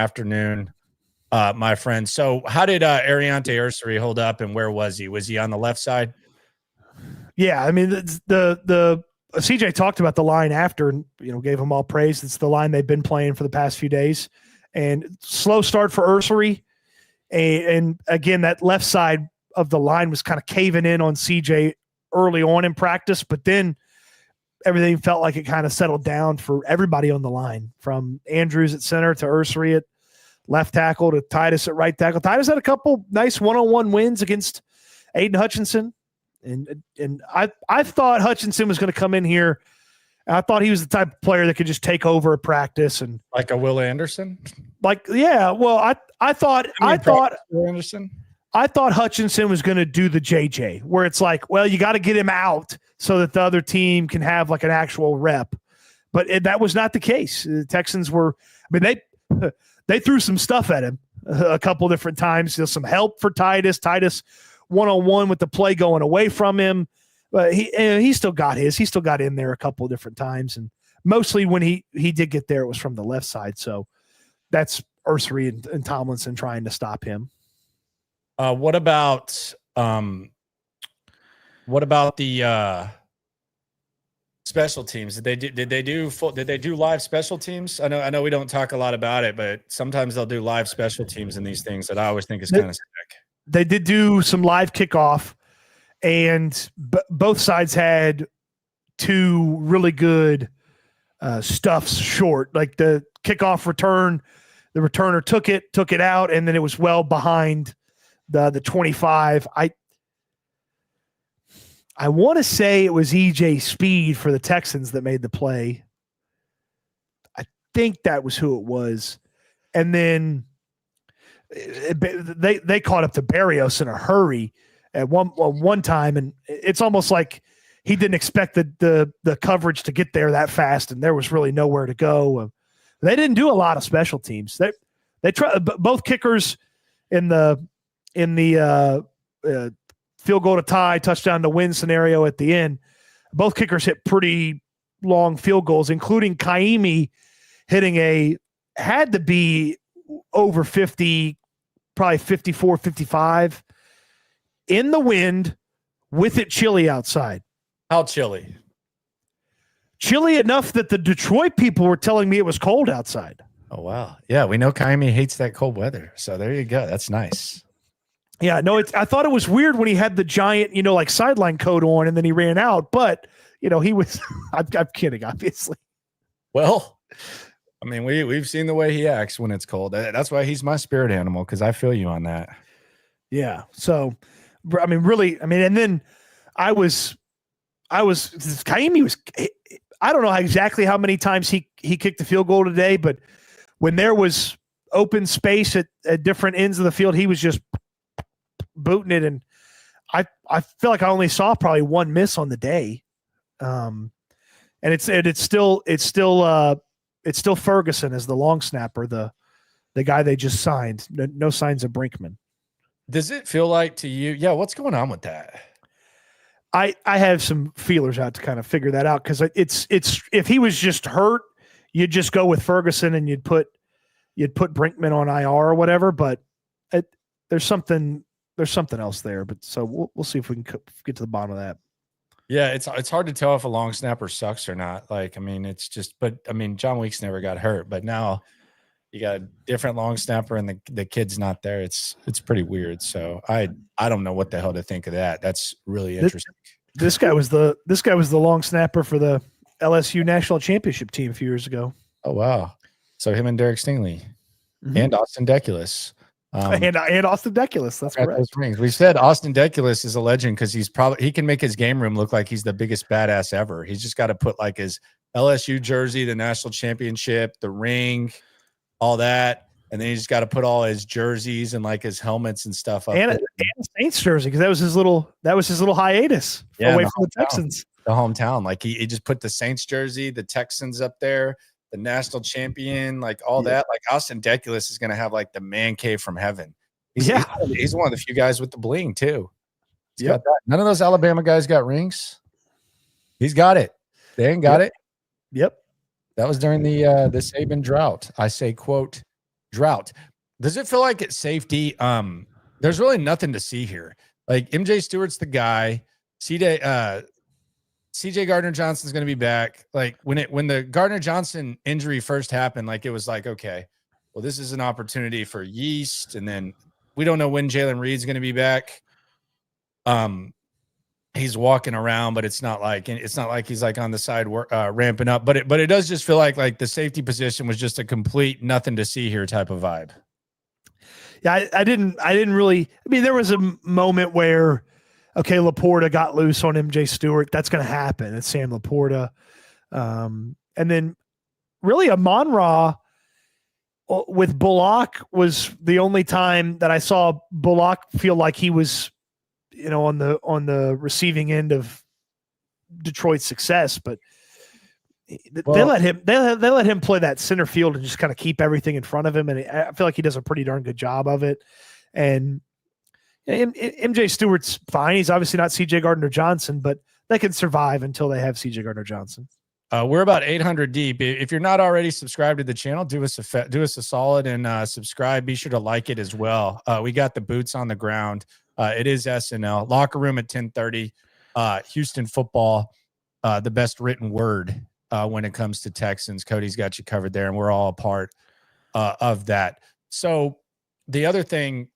my friend. So how did Ariante Ursary hold up, and where was he? Was he on the left side? Yeah, I mean, the CJ talked about the line after and, gave him all praise. It's the line they've been playing for the past few days. And slow start for Ursary. And again, that left side of the line was kind of caving in on CJ early on in practice, but then everything felt like it kind of settled down for everybody on the line, from Andrews at center to Ursary at left tackle to Titus at right tackle. Titus had a couple nice one-on-one wins against Aiden Hutchinson. And I thought Hutchinson was going to come in here. I thought he was the type of player that could just take over at practice, and like a Will Anderson. I thought Will Anderson. I thought Hutchinson was going to do the JJ, where it's like, well, you got to get him out so that the other team can have like an actual rep. But that was not the case. The Texans were, they threw some stuff at him a couple different times. There's some help for Titus. Titus one-on-one with the play going away from him. But he still got his. He still got in there a couple of different times. And mostly when he did get there, it was from the left side. So that's Ursary and Tomlinson trying to stop him. What about the special teams? Did they do live special teams? I know we don't talk a lot about it, but sometimes they'll do live special teams in these things that I always think is kind of sick. They did do some live kickoff, and both sides had two really good stuffs short. Like the kickoff return, the returner took it out, and then it was well behind the 25. I want to say it was EJ Speed for the Texans that made the play. I think that was who it was. And then they caught up to Barrios in a hurry at one time, and it's almost like he didn't expect the coverage to get there that fast, and there was really nowhere to go. They didn't do a lot of special teams. They tried both kickers in the field goal to tie, touchdown to win scenario at the end. Both kickers hit pretty long field goals, including Kaimi hitting had to be over 50, probably 54, 55 in the wind with it chilly outside. How chilly? Chilly enough that the Detroit people were telling me it was cold outside. Oh, wow. Yeah, we know Kaimi hates that cold weather. So there you go. That's nice. Yeah, no, I thought it was weird when he had the giant, like sideline coat on and then he ran out. But, he was – I'm kidding, obviously. Well, I mean, we've seen the way he acts when it's cold. That's why he's my spirit animal, because I feel you on that. Yeah. So, I mean, really, and then Kaimi was – I don't know exactly how many times he kicked the field goal today, but when there was open space at different ends of the field, he was just booting it. And I feel like I only saw probably one miss on the day. And it's still Ferguson as the long snapper, the guy they just signed. No signs of Brinkman. Does it feel like to you? Yeah, what's going on with that? I have some feelers out to kind of figure that out, because it's if he was just hurt, you'd just go with Ferguson and you'd put Brinkman on IR or whatever. But there's something else there. But so we'll see if we can get to the bottom of that. Yeah, it's hard to tell if a long snapper sucks or not. Like, I mean, John Weeks never got hurt, but now you got a different long snapper and the kid's not there. It's pretty weird. So I don't know what the hell to think of that. That's really interesting. This guy was the long snapper for the LSU national championship team a few years ago. Oh wow! So him and Derek Stingley and Austin Deculus. And Austin Deculus. That's correct. Those rings. We said Austin Deculus is a legend because he can make his game room look like he's the biggest badass ever. He's just got to put like his LSU jersey, the national championship, the ring, all that, and then he just got to put all his jerseys and like his helmets and stuff up and a Saints jersey, because that was his little hiatus away from the Texans. The hometown, like he just put the Saints jersey, the Texans up there, the national champion, like all that. Like Austin Deculus is going to have like the man cave from heaven. He's one of the few guys with the bling too. Got that. None of those Alabama guys got rings. He's got it. They ain't got it. Yep. That was during the Saban drought. I say, quote, drought. Does it feel like at safety? There's really nothing to see here. Like MJ Stewart's the guy. CJ Gardner-Johnson's going to be back. Like when the Gardner-Johnson injury first happened, like it was like, okay, well, this is an opportunity for yeast. And then we don't know when Jalen Reed's going to be back. He's walking around, but it's not like he's like on the side ramping up. But it does just feel like the safety position was just a complete nothing to see here type of vibe. Yeah, I didn't really. I mean, there was a moment where, okay, Laporta got loose on MJ Stewart. That's going to happen. It's Sam Laporta. And then really Amon-Ra with Bullock was the only time that I saw Bullock feel like he was, on the receiving end of Detroit's success. But they let him play that center field and just kind of keep everything in front of him. And I feel like he does a pretty darn good job of it. And MJ Stewart's fine. He's obviously not CJ Gardner-Johnson, but they can survive until they have CJ Gardner-Johnson. We're about 800 deep. If you're not already subscribed to the channel, do us a solid and subscribe. Be sure to like it as well. We got the boots on the ground. It is SNL locker room at 10:30. Houston football, the best written word when it comes to Texans. Cody's got you covered there, and we're all a part of that. So the other thing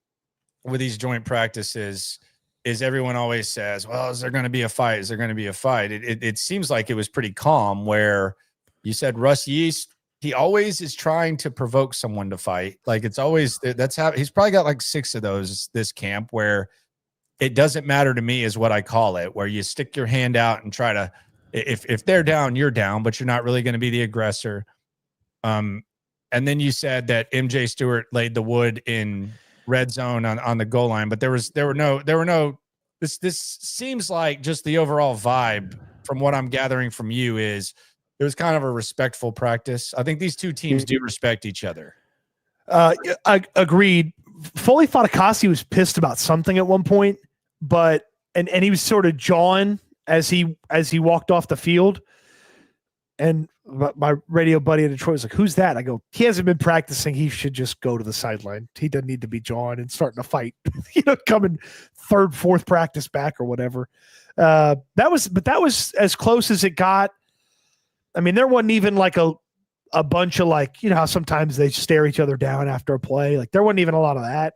with these joint practices is everyone always says, well, is there going to be a fight? Is there going to be a fight? It seems like it was pretty calm, where you said Russ Yeast, he always is trying to provoke someone to fight. Like it's always, that's how he's probably got like 6 of those this camp, where it doesn't matter to me is what I call it, where you stick your hand out and try to, if they're down, you're down, but you're not really going to be the aggressor. And then you said that MJ Stewart laid the wood in red zone on the goal line, but there were no, this seems like just the overall vibe from what I'm gathering from you is it was kind of a respectful practice. I think these two teams do respect each other. I agreed. Foley Fatukasi was pissed about something at one point, but and he was sort of jawing as he walked off the field. And my radio buddy in Detroit was like, "Who's that?" I go, "He hasn't been practicing. He should just go to the sideline. He doesn't need to be jawing and starting a fight, coming 3rd, 4th practice back or whatever." That was as close as it got. I mean, there wasn't even like a bunch of like, how sometimes they stare each other down after a play. Like there wasn't even a lot of that.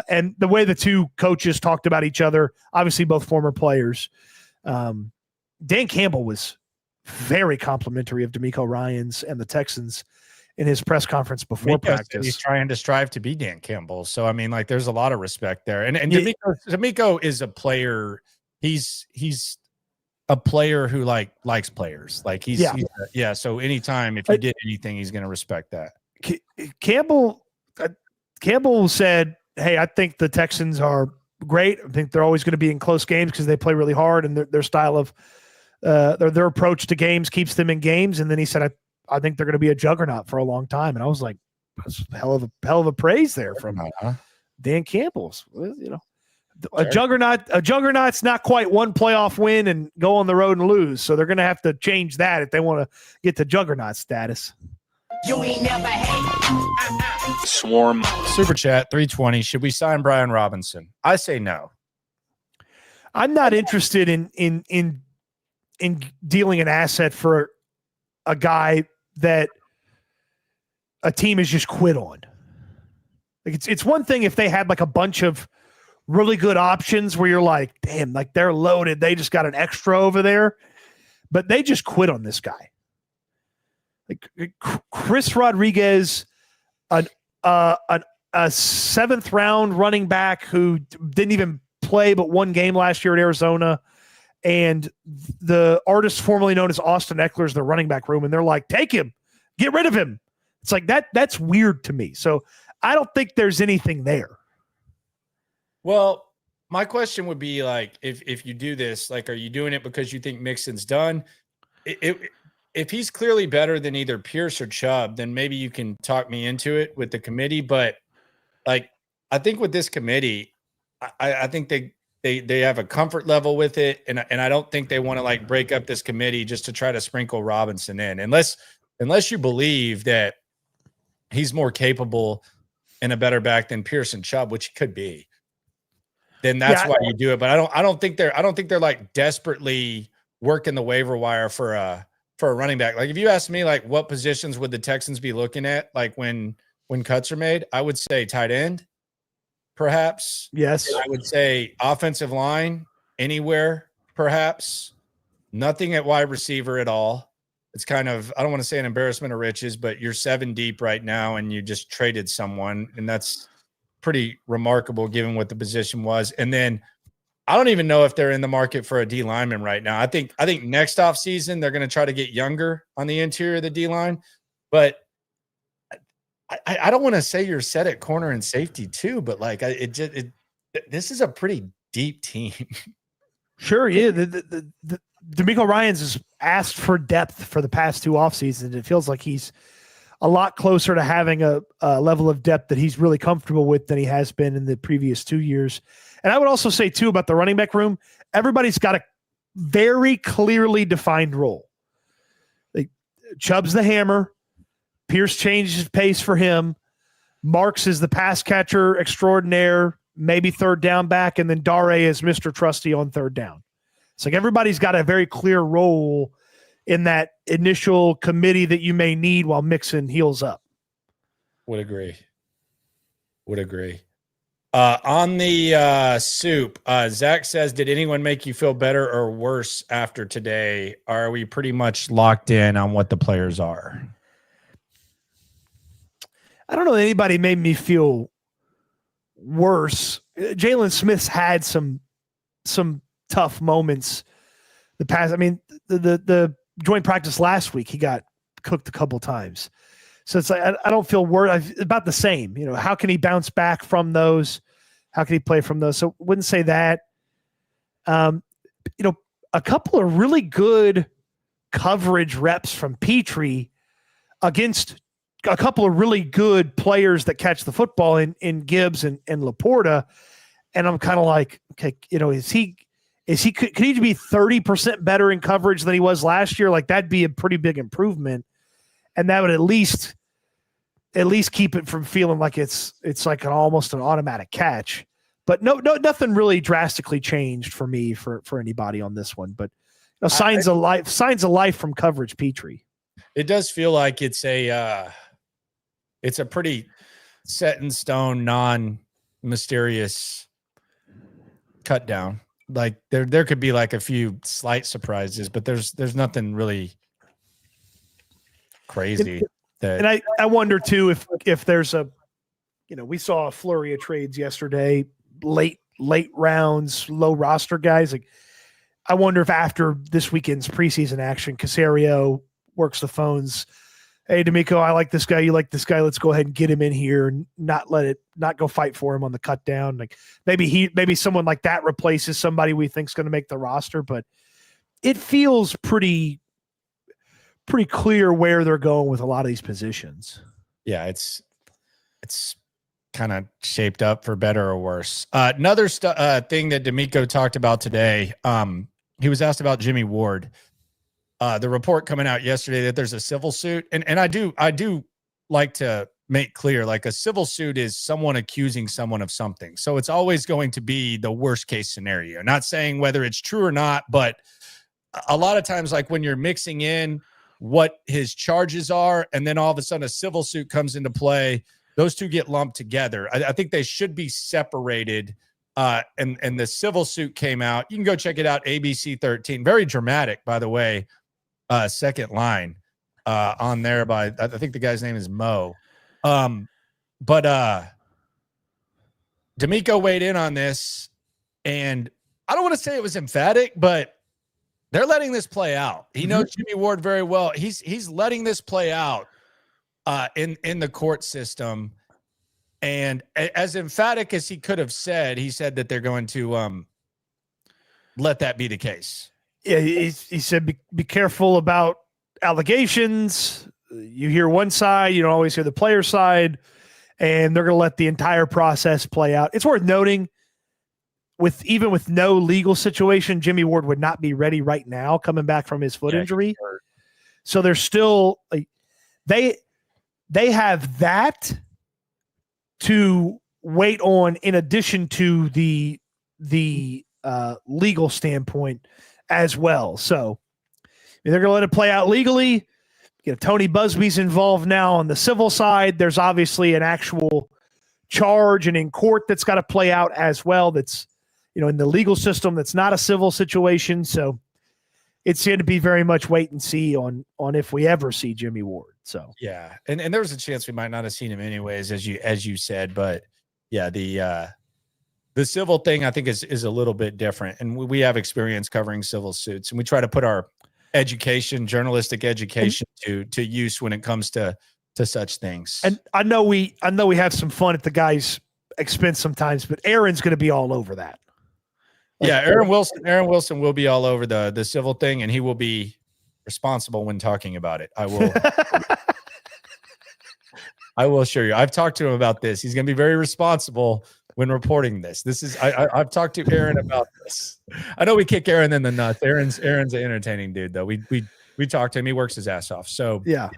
And the way the two coaches talked about each other, obviously both former players. Dan Campbell was very complimentary of DeMeco Ryans and the Texans in his press conference before practice. He's trying to strive to be Dan Campbell. So, I mean, like there's a lot of respect there. And DeMeco is a player. He's a player who likes players. Like he's so anytime if you did anything, he's going to respect that. Campbell said, "Hey, I think the Texans are great. I think they're always going to be in close games because they play really hard and their style of their approach to games keeps them in games. And then he said, I think they're going to be a juggernaut for a long time. And I was like, that's a hell of a praise there from Dan Campbell's. A juggernaut's not quite one playoff win and go on the road and lose. So they're going to have to change that if they want to get to juggernaut status. You ain't never hate. Swarm. Super chat 320. Should we sign Brian Robinson? I say no. I'm not interested in dealing an asset for a guy that a team has just quit on. Like it's one thing if they had like a bunch of really good options where you're like, damn, like they're loaded. They just got an extra over there, but they just quit on this guy. Like Chris Rodriguez, a 7th round running back who didn't even play but one game last year at Arizona, and the artist formerly known as Austin Eckler's the running back room, and they're like, take him, get rid of him. It's like that's weird to me. So I don't think there's anything there. Well, my question would be like, if you do this, like, are you doing it because you think Mixon's done? If he's clearly better than either Pierce or Chubb, then maybe you can talk me into it with the committee. But like, I think with this committee, I think they have a comfort level with it, and I don't think they want to like break up this committee just to try to sprinkle Robinson in, unless you believe that he's more capable and a better back than Pierce and Chubb, which he could be. Then that's why you do it. But I don't think they're like desperately working the waiver wire for a running back. Like if you ask me, like what positions would the Texans be looking at, like when cuts are made, I would say tight end, perhaps. Yes. And I would say offensive line anywhere, perhaps. Nothing at wide receiver at all. It's kind of, I don't want to say an embarrassment of riches, but you're 7 deep right now and you just traded someone, and that's pretty remarkable given what the position was. And then I don't even know if they're in the market for a D lineman right now. I think next off season they're going to try to get younger on the interior of the D line, but I don't want to say you're set at corner and safety too, but like this is a pretty deep team. Sure, yeah. The D'Amico Ryans has asked for depth for the past 2 off seasons. It feels like he's a lot closer to having a level of depth that he's really comfortable with than he has been in the previous 2 years. And I would also say, too, about the running back room, everybody's got a very clearly defined role. Like Chubb's the hammer. Pierce changes pace for him. Marks is the pass catcher extraordinaire, maybe third down back, and then Dare is Mr. Trusty on third down. It's like everybody's got a very clear role in that initial committee that you may need while Mixon heals up. Would agree. On the soup, Zach says, did anyone make you feel better or worse after today? Are we pretty much locked in on what the players are? I don't know that anybody made me feel worse. Jalen Smith's had some tough moments the past. I mean, the joint practice last week, he got cooked a couple times. So it's like, I don't feel worried. About the same, how can he bounce back from those? How can he play from those? So wouldn't say that. A couple of really good coverage reps from Petrie against a couple of really good players that catch the football in Gibbs and Laporta. And I'm kind of like, okay, could he be 30% better in coverage than he was last year? Like that'd be a pretty big improvement. And that would at least keep it from feeling like it's like almost an automatic catch. But no, nothing really drastically changed for me for anybody on this one. But signs of life from coverage, Petrie. It does feel like it's a pretty set in stone, non-mysterious cut down. Like there could be like a few slight surprises, but there's nothing really crazy. And I wonder too if there's we saw a flurry of trades yesterday, late rounds, low roster guys. Like I wonder if after this weekend's preseason action, Caserio works the phones. Hey, D'Amico, I like this guy. You like this guy. Let's go ahead and get him in here and not go fight for him on the cut down. Like maybe someone like that replaces somebody we think is going to make the roster. But it feels pretty clear where they're going with a lot of these positions. Yeah, it's kind of shaped up for better or worse. Another thing that D'Amico talked about today, he was asked about Jimmie Ward. The report coming out yesterday that there's a civil suit, and I do like to make clear, like, a civil suit is someone accusing someone of something. So it's always going to be the worst case scenario. Not saying whether it's true or not, but a lot of times, like when you're mixing in what his charges are, and then all of a sudden a civil suit comes into play, those two get lumped together. I think they should be separated. And the civil suit came out. You can go check it out. ABC 13. Very dramatic, by the way. Second line on there by, I think the guy's name is Mo. But D'Amico weighed in on this, and I don't want to say it was emphatic, but they're letting this play out. He knows Jimmie Ward very well. He's letting this play out in the court system. And as emphatic as he could have said, he said that they're going to let that be the case. Yeah, he said, be careful about allegations. You hear one side, you don't always hear the player side, and they're going to let the entire process play out. It's worth noting, even with no legal situation, Jimmie Ward would not be ready right now coming back from his foot injury. So there's still they have that to wait on in addition to the legal standpoint as well. So they're going to let it play out legally. Tony Busby's involved now on the civil side. There's obviously an actual charge and in court that's got to play out as well. That's, in the legal system, that's not a civil situation. So it's going to be very much wait and see on if we ever see Jimmie Ward. So yeah, and there was a chance we might not have seen him anyways, as you said. But yeah, the civil thing I think is a little bit different, and we have experience covering civil suits, and we try to put our journalistic education to use when it comes to such things. And I know we have some fun at the guy's expense sometimes, but Aaron's going to be all over that. Yeah, Aaron Wilson will be all over the civil thing, and he will be responsible when talking about it. I will assure you. I've talked to him about this. He's going to be very responsible when reporting this. I've talked to Aaron about this. I know we kick Aaron in the nuts. Aaron's an entertaining dude, though. We talked to him. He works his ass off. So yeah.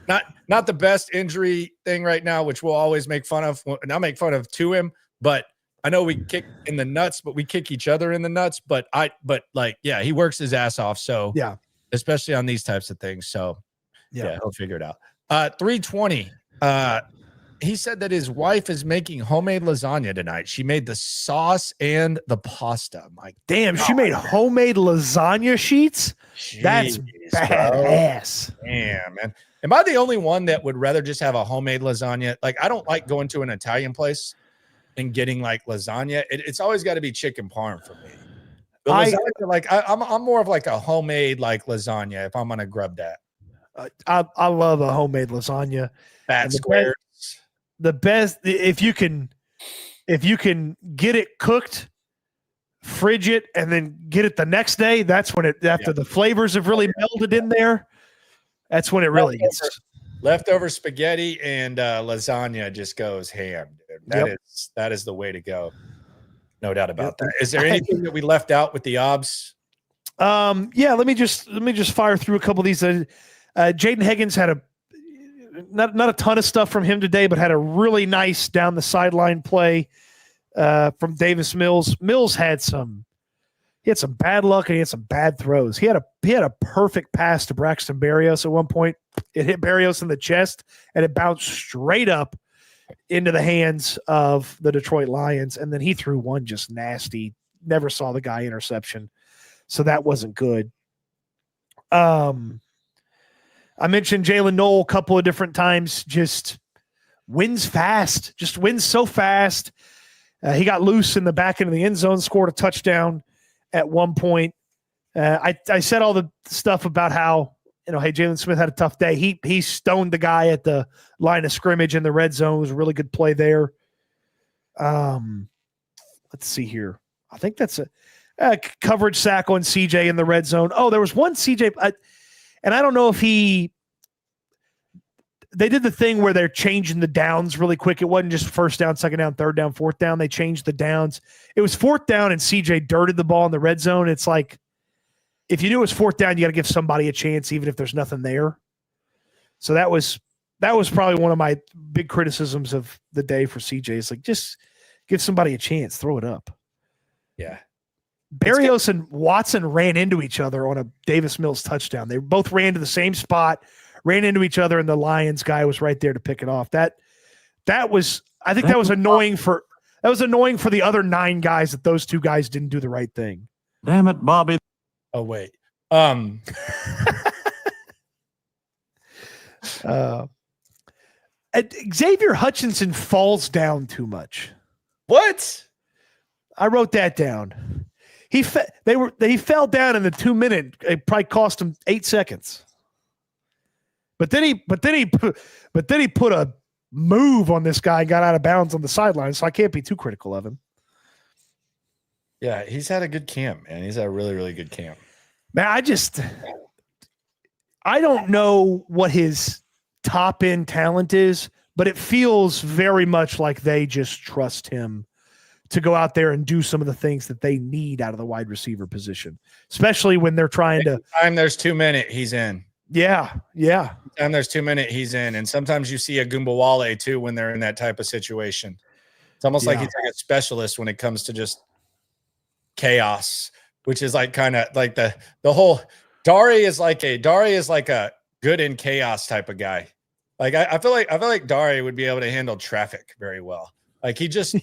Not the best injury thing right now, which we'll always make fun of. And I'll make fun of to him, but I know we kick in the nuts, but we kick each other in the nuts. But he works his ass off. So yeah, especially on these types of things. So yeah, he'll figure it out. 320. He said that his wife is making homemade lasagna tonight. She made the sauce and the pasta. I'm like, damn, she made homemade lasagna sheets? Jeez, that's badass. Damn, man. Am I the only one that would rather just have a homemade lasagna? Like, I don't like going to an Italian place and getting like lasagna. It's always got to be chicken parm for me. The lasagna, I'm more of like a homemade like lasagna if I'm gonna grub that. I love a homemade lasagna. Fat squares. The best if you can get it cooked, fridge it, and then get it the next day. That's when after the flavors have really melded in there. That's when it really gets. Leftover spaghetti and lasagna just goes ham, dude. That is the way to go. No doubt about that. Is there anything that we left out with the obs? Yeah, let me just fire through a couple of these. Jaden Higgins had not a ton of stuff from him today, but had a really nice down the sideline play from Davis Mills. Mills had some bad luck and he had some bad throws. He had a perfect pass to Braxton Berrios at one point. It hit Berrios in the chest and it bounced straight up into the hands of the Detroit Lions. And then he threw one just nasty. Never saw the guy interception. So that wasn't good. I mentioned Jalen Noel a couple of different times, just wins fast, just wins so fast. He got loose in the back end of the end zone, scored a touchdown at one point. I said all the stuff about how, hey, Jalen Smith had a tough day. He stoned the guy at the line of scrimmage in the red zone. It was a really good play there. Let's see here. I think that's it. Coverage sack on CJ in the red zone. Oh, there was one CJ, and I don't know if they did the thing where they're changing the downs really quick. It wasn't just first down, second down, third down, fourth down. They changed the downs. It was fourth down, and CJ dirted the ball in the red zone. It's like, if you knew it was fourth down, you got to give somebody a chance, even if there's nothing there. So that was probably one of my big criticisms of the day for CJ. It's like, just give somebody a chance, throw it up. Yeah. Berrios and Watson ran into each other on a Davis Mills touchdown. They both ran to the same spot, ran into each other, and the Lions guy was right there to pick it off. That was annoying for the other 9 guys that those 2 guys didn't do the right thing. Damn it, Bobby. Oh, wait. Xavier Hutchinson falls down too much. What? I wrote that down. He fell down in the 2-minute. It probably cost him 8 seconds. But then he put a move on this guy and got out of bounds on the sideline. So I can't be too critical of him. Yeah, he's had a good camp, man. He's had a really, really good camp. Man, I don't know what his top end talent is, but it feels very much like they just trust him to go out there and do some of the things that they need out of the wide receiver position, especially when they're trying to. Time there's 2 minutes, he's in. Yeah. Time there's 2 minutes, he's in. And sometimes you see a Gumbawale too when they're in that type of situation. It's almost like he's like a specialist when it comes to just chaos, which is like kind of like the whole Dari is like a good in chaos type of guy. Like I feel like Dari would be able to handle traffic very well. Like he just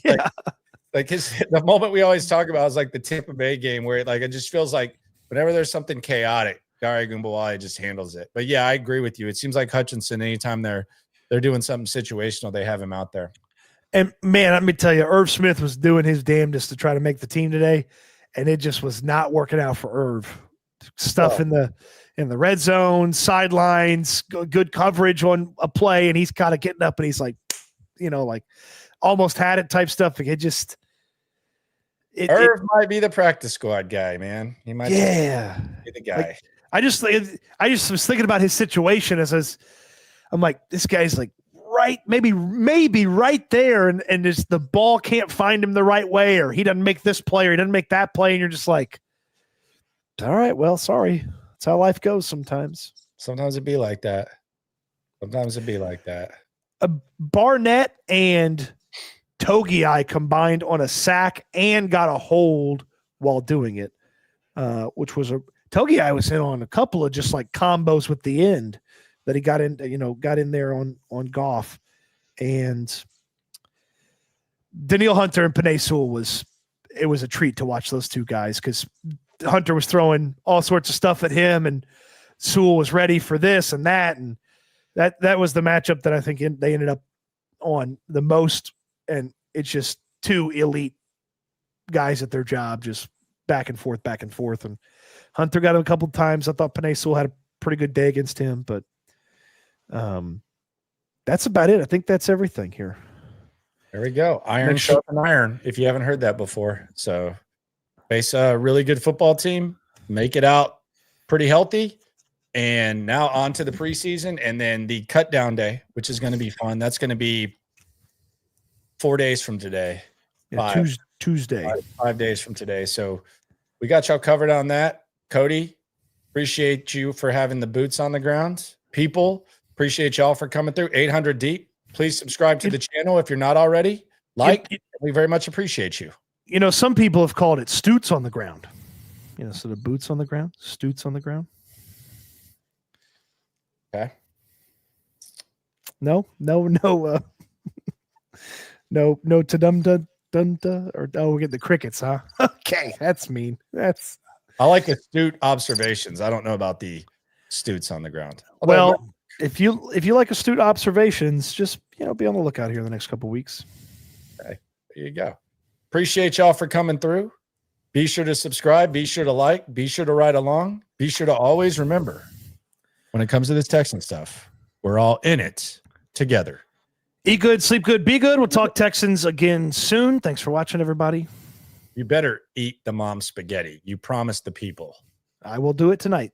like the moment we always talk about is like the Tampa Bay game where it just feels like whenever there's something chaotic, Dari Gumbawale just handles it. But yeah, I agree with you. It seems like Hutchinson, anytime they're doing something situational, they have him out there. And man, let me tell you, Irv Smith was doing his damnedest to try to make the team today, and it just was not working out for Irv. Stuff in the red zone, sidelines, good coverage on a play, and he's kind of getting up and he's like, like almost had it type stuff. It just Irv might be the practice squad guy, man. He might be the guy. Like, I just was thinking about his situation as I'm like, this guy's like right, maybe right there, and just the ball can't find him the right way, or he doesn't make this play, or he doesn't make that play, and you're just like, all right, well, sorry. That's how life goes sometimes. Sometimes it'd be like that. Barnett and Togiai combined on a sack and got a hold while doing it, which was Togiai was in on a couple of just like combos with the end that he got in there on Goff. And Danielle Hunter and Penei Sewell was a treat to watch those 2 guys, because Hunter was throwing all sorts of stuff at him, and Sewell was ready for this and that, and that was the matchup that I think they ended up on the most. And it's just 2 elite guys at their job, just back and forth. And Hunter got him a couple of times. I thought Penei Sewell had a pretty good day against him, but that's about it. I think that's everything here. There we go. Iron sharpen iron, if you haven't heard that before. So face a really good football team, make it out pretty healthy, and now on to the preseason and then the cut down day, which is going to be fun. That's going to be 4 days from today. Tuesday. 5 days from today. So we got y'all covered on that. Cody, appreciate you for having the boots on the ground. People, appreciate y'all for coming through. 800 deep. Please subscribe to the channel if you're not already. We very much appreciate you. Some people have called it stoots on the ground. So the boots on the ground, stoots on the ground. Okay. No, ta-dum-da-dum-da, or we're getting the crickets, huh? Okay, that's mean. I like astute observations. I don't know about the stoots on the ground. Well, if you like astute observations, just be on the lookout here in the next couple of weeks. Okay, there you go. Appreciate y'all for coming through. Be sure to subscribe. Be sure to like. Be sure to ride along. Be sure to always remember, when it comes to this Texan stuff, we're all in it together. Eat good, sleep good, be good. We'll talk Texans again soon. Thanks for watching, everybody. You better eat the mom spaghetti. You promised the people. I will do it tonight.